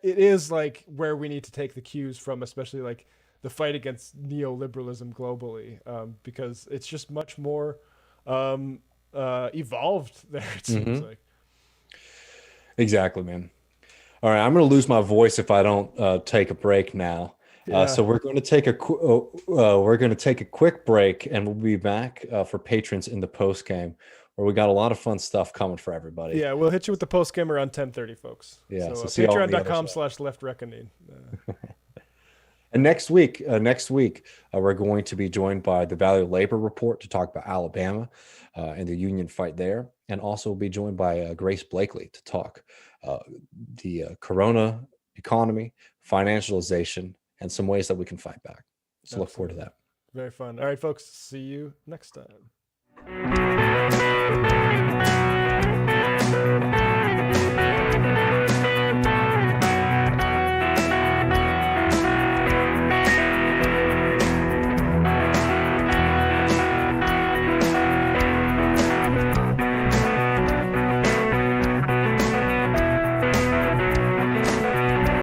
it is like where we need to take the cues from, especially like the fight against neoliberalism globally, because it's just much more evolved there, it seems like. Exactly, man. All right, I'm going to lose my voice if I don't take a break now. So we're going to take a quick break, and we'll be back for patrons in the post game, where we got a lot of fun stuff coming for everybody. Yeah, we'll hit you with the post game around 10:30, folks. Yeah, so see y'all on the other patreon.com/leftreckoning. And next week, we're going to be joined by the Value of Labor Report to talk about Alabama and the union fight there. And also we'll be joined by Grace Blakely to talk the Corona economy, financialization, and some ways that we can fight back. So Look forward to that. Very fun. All right, folks. See you next time.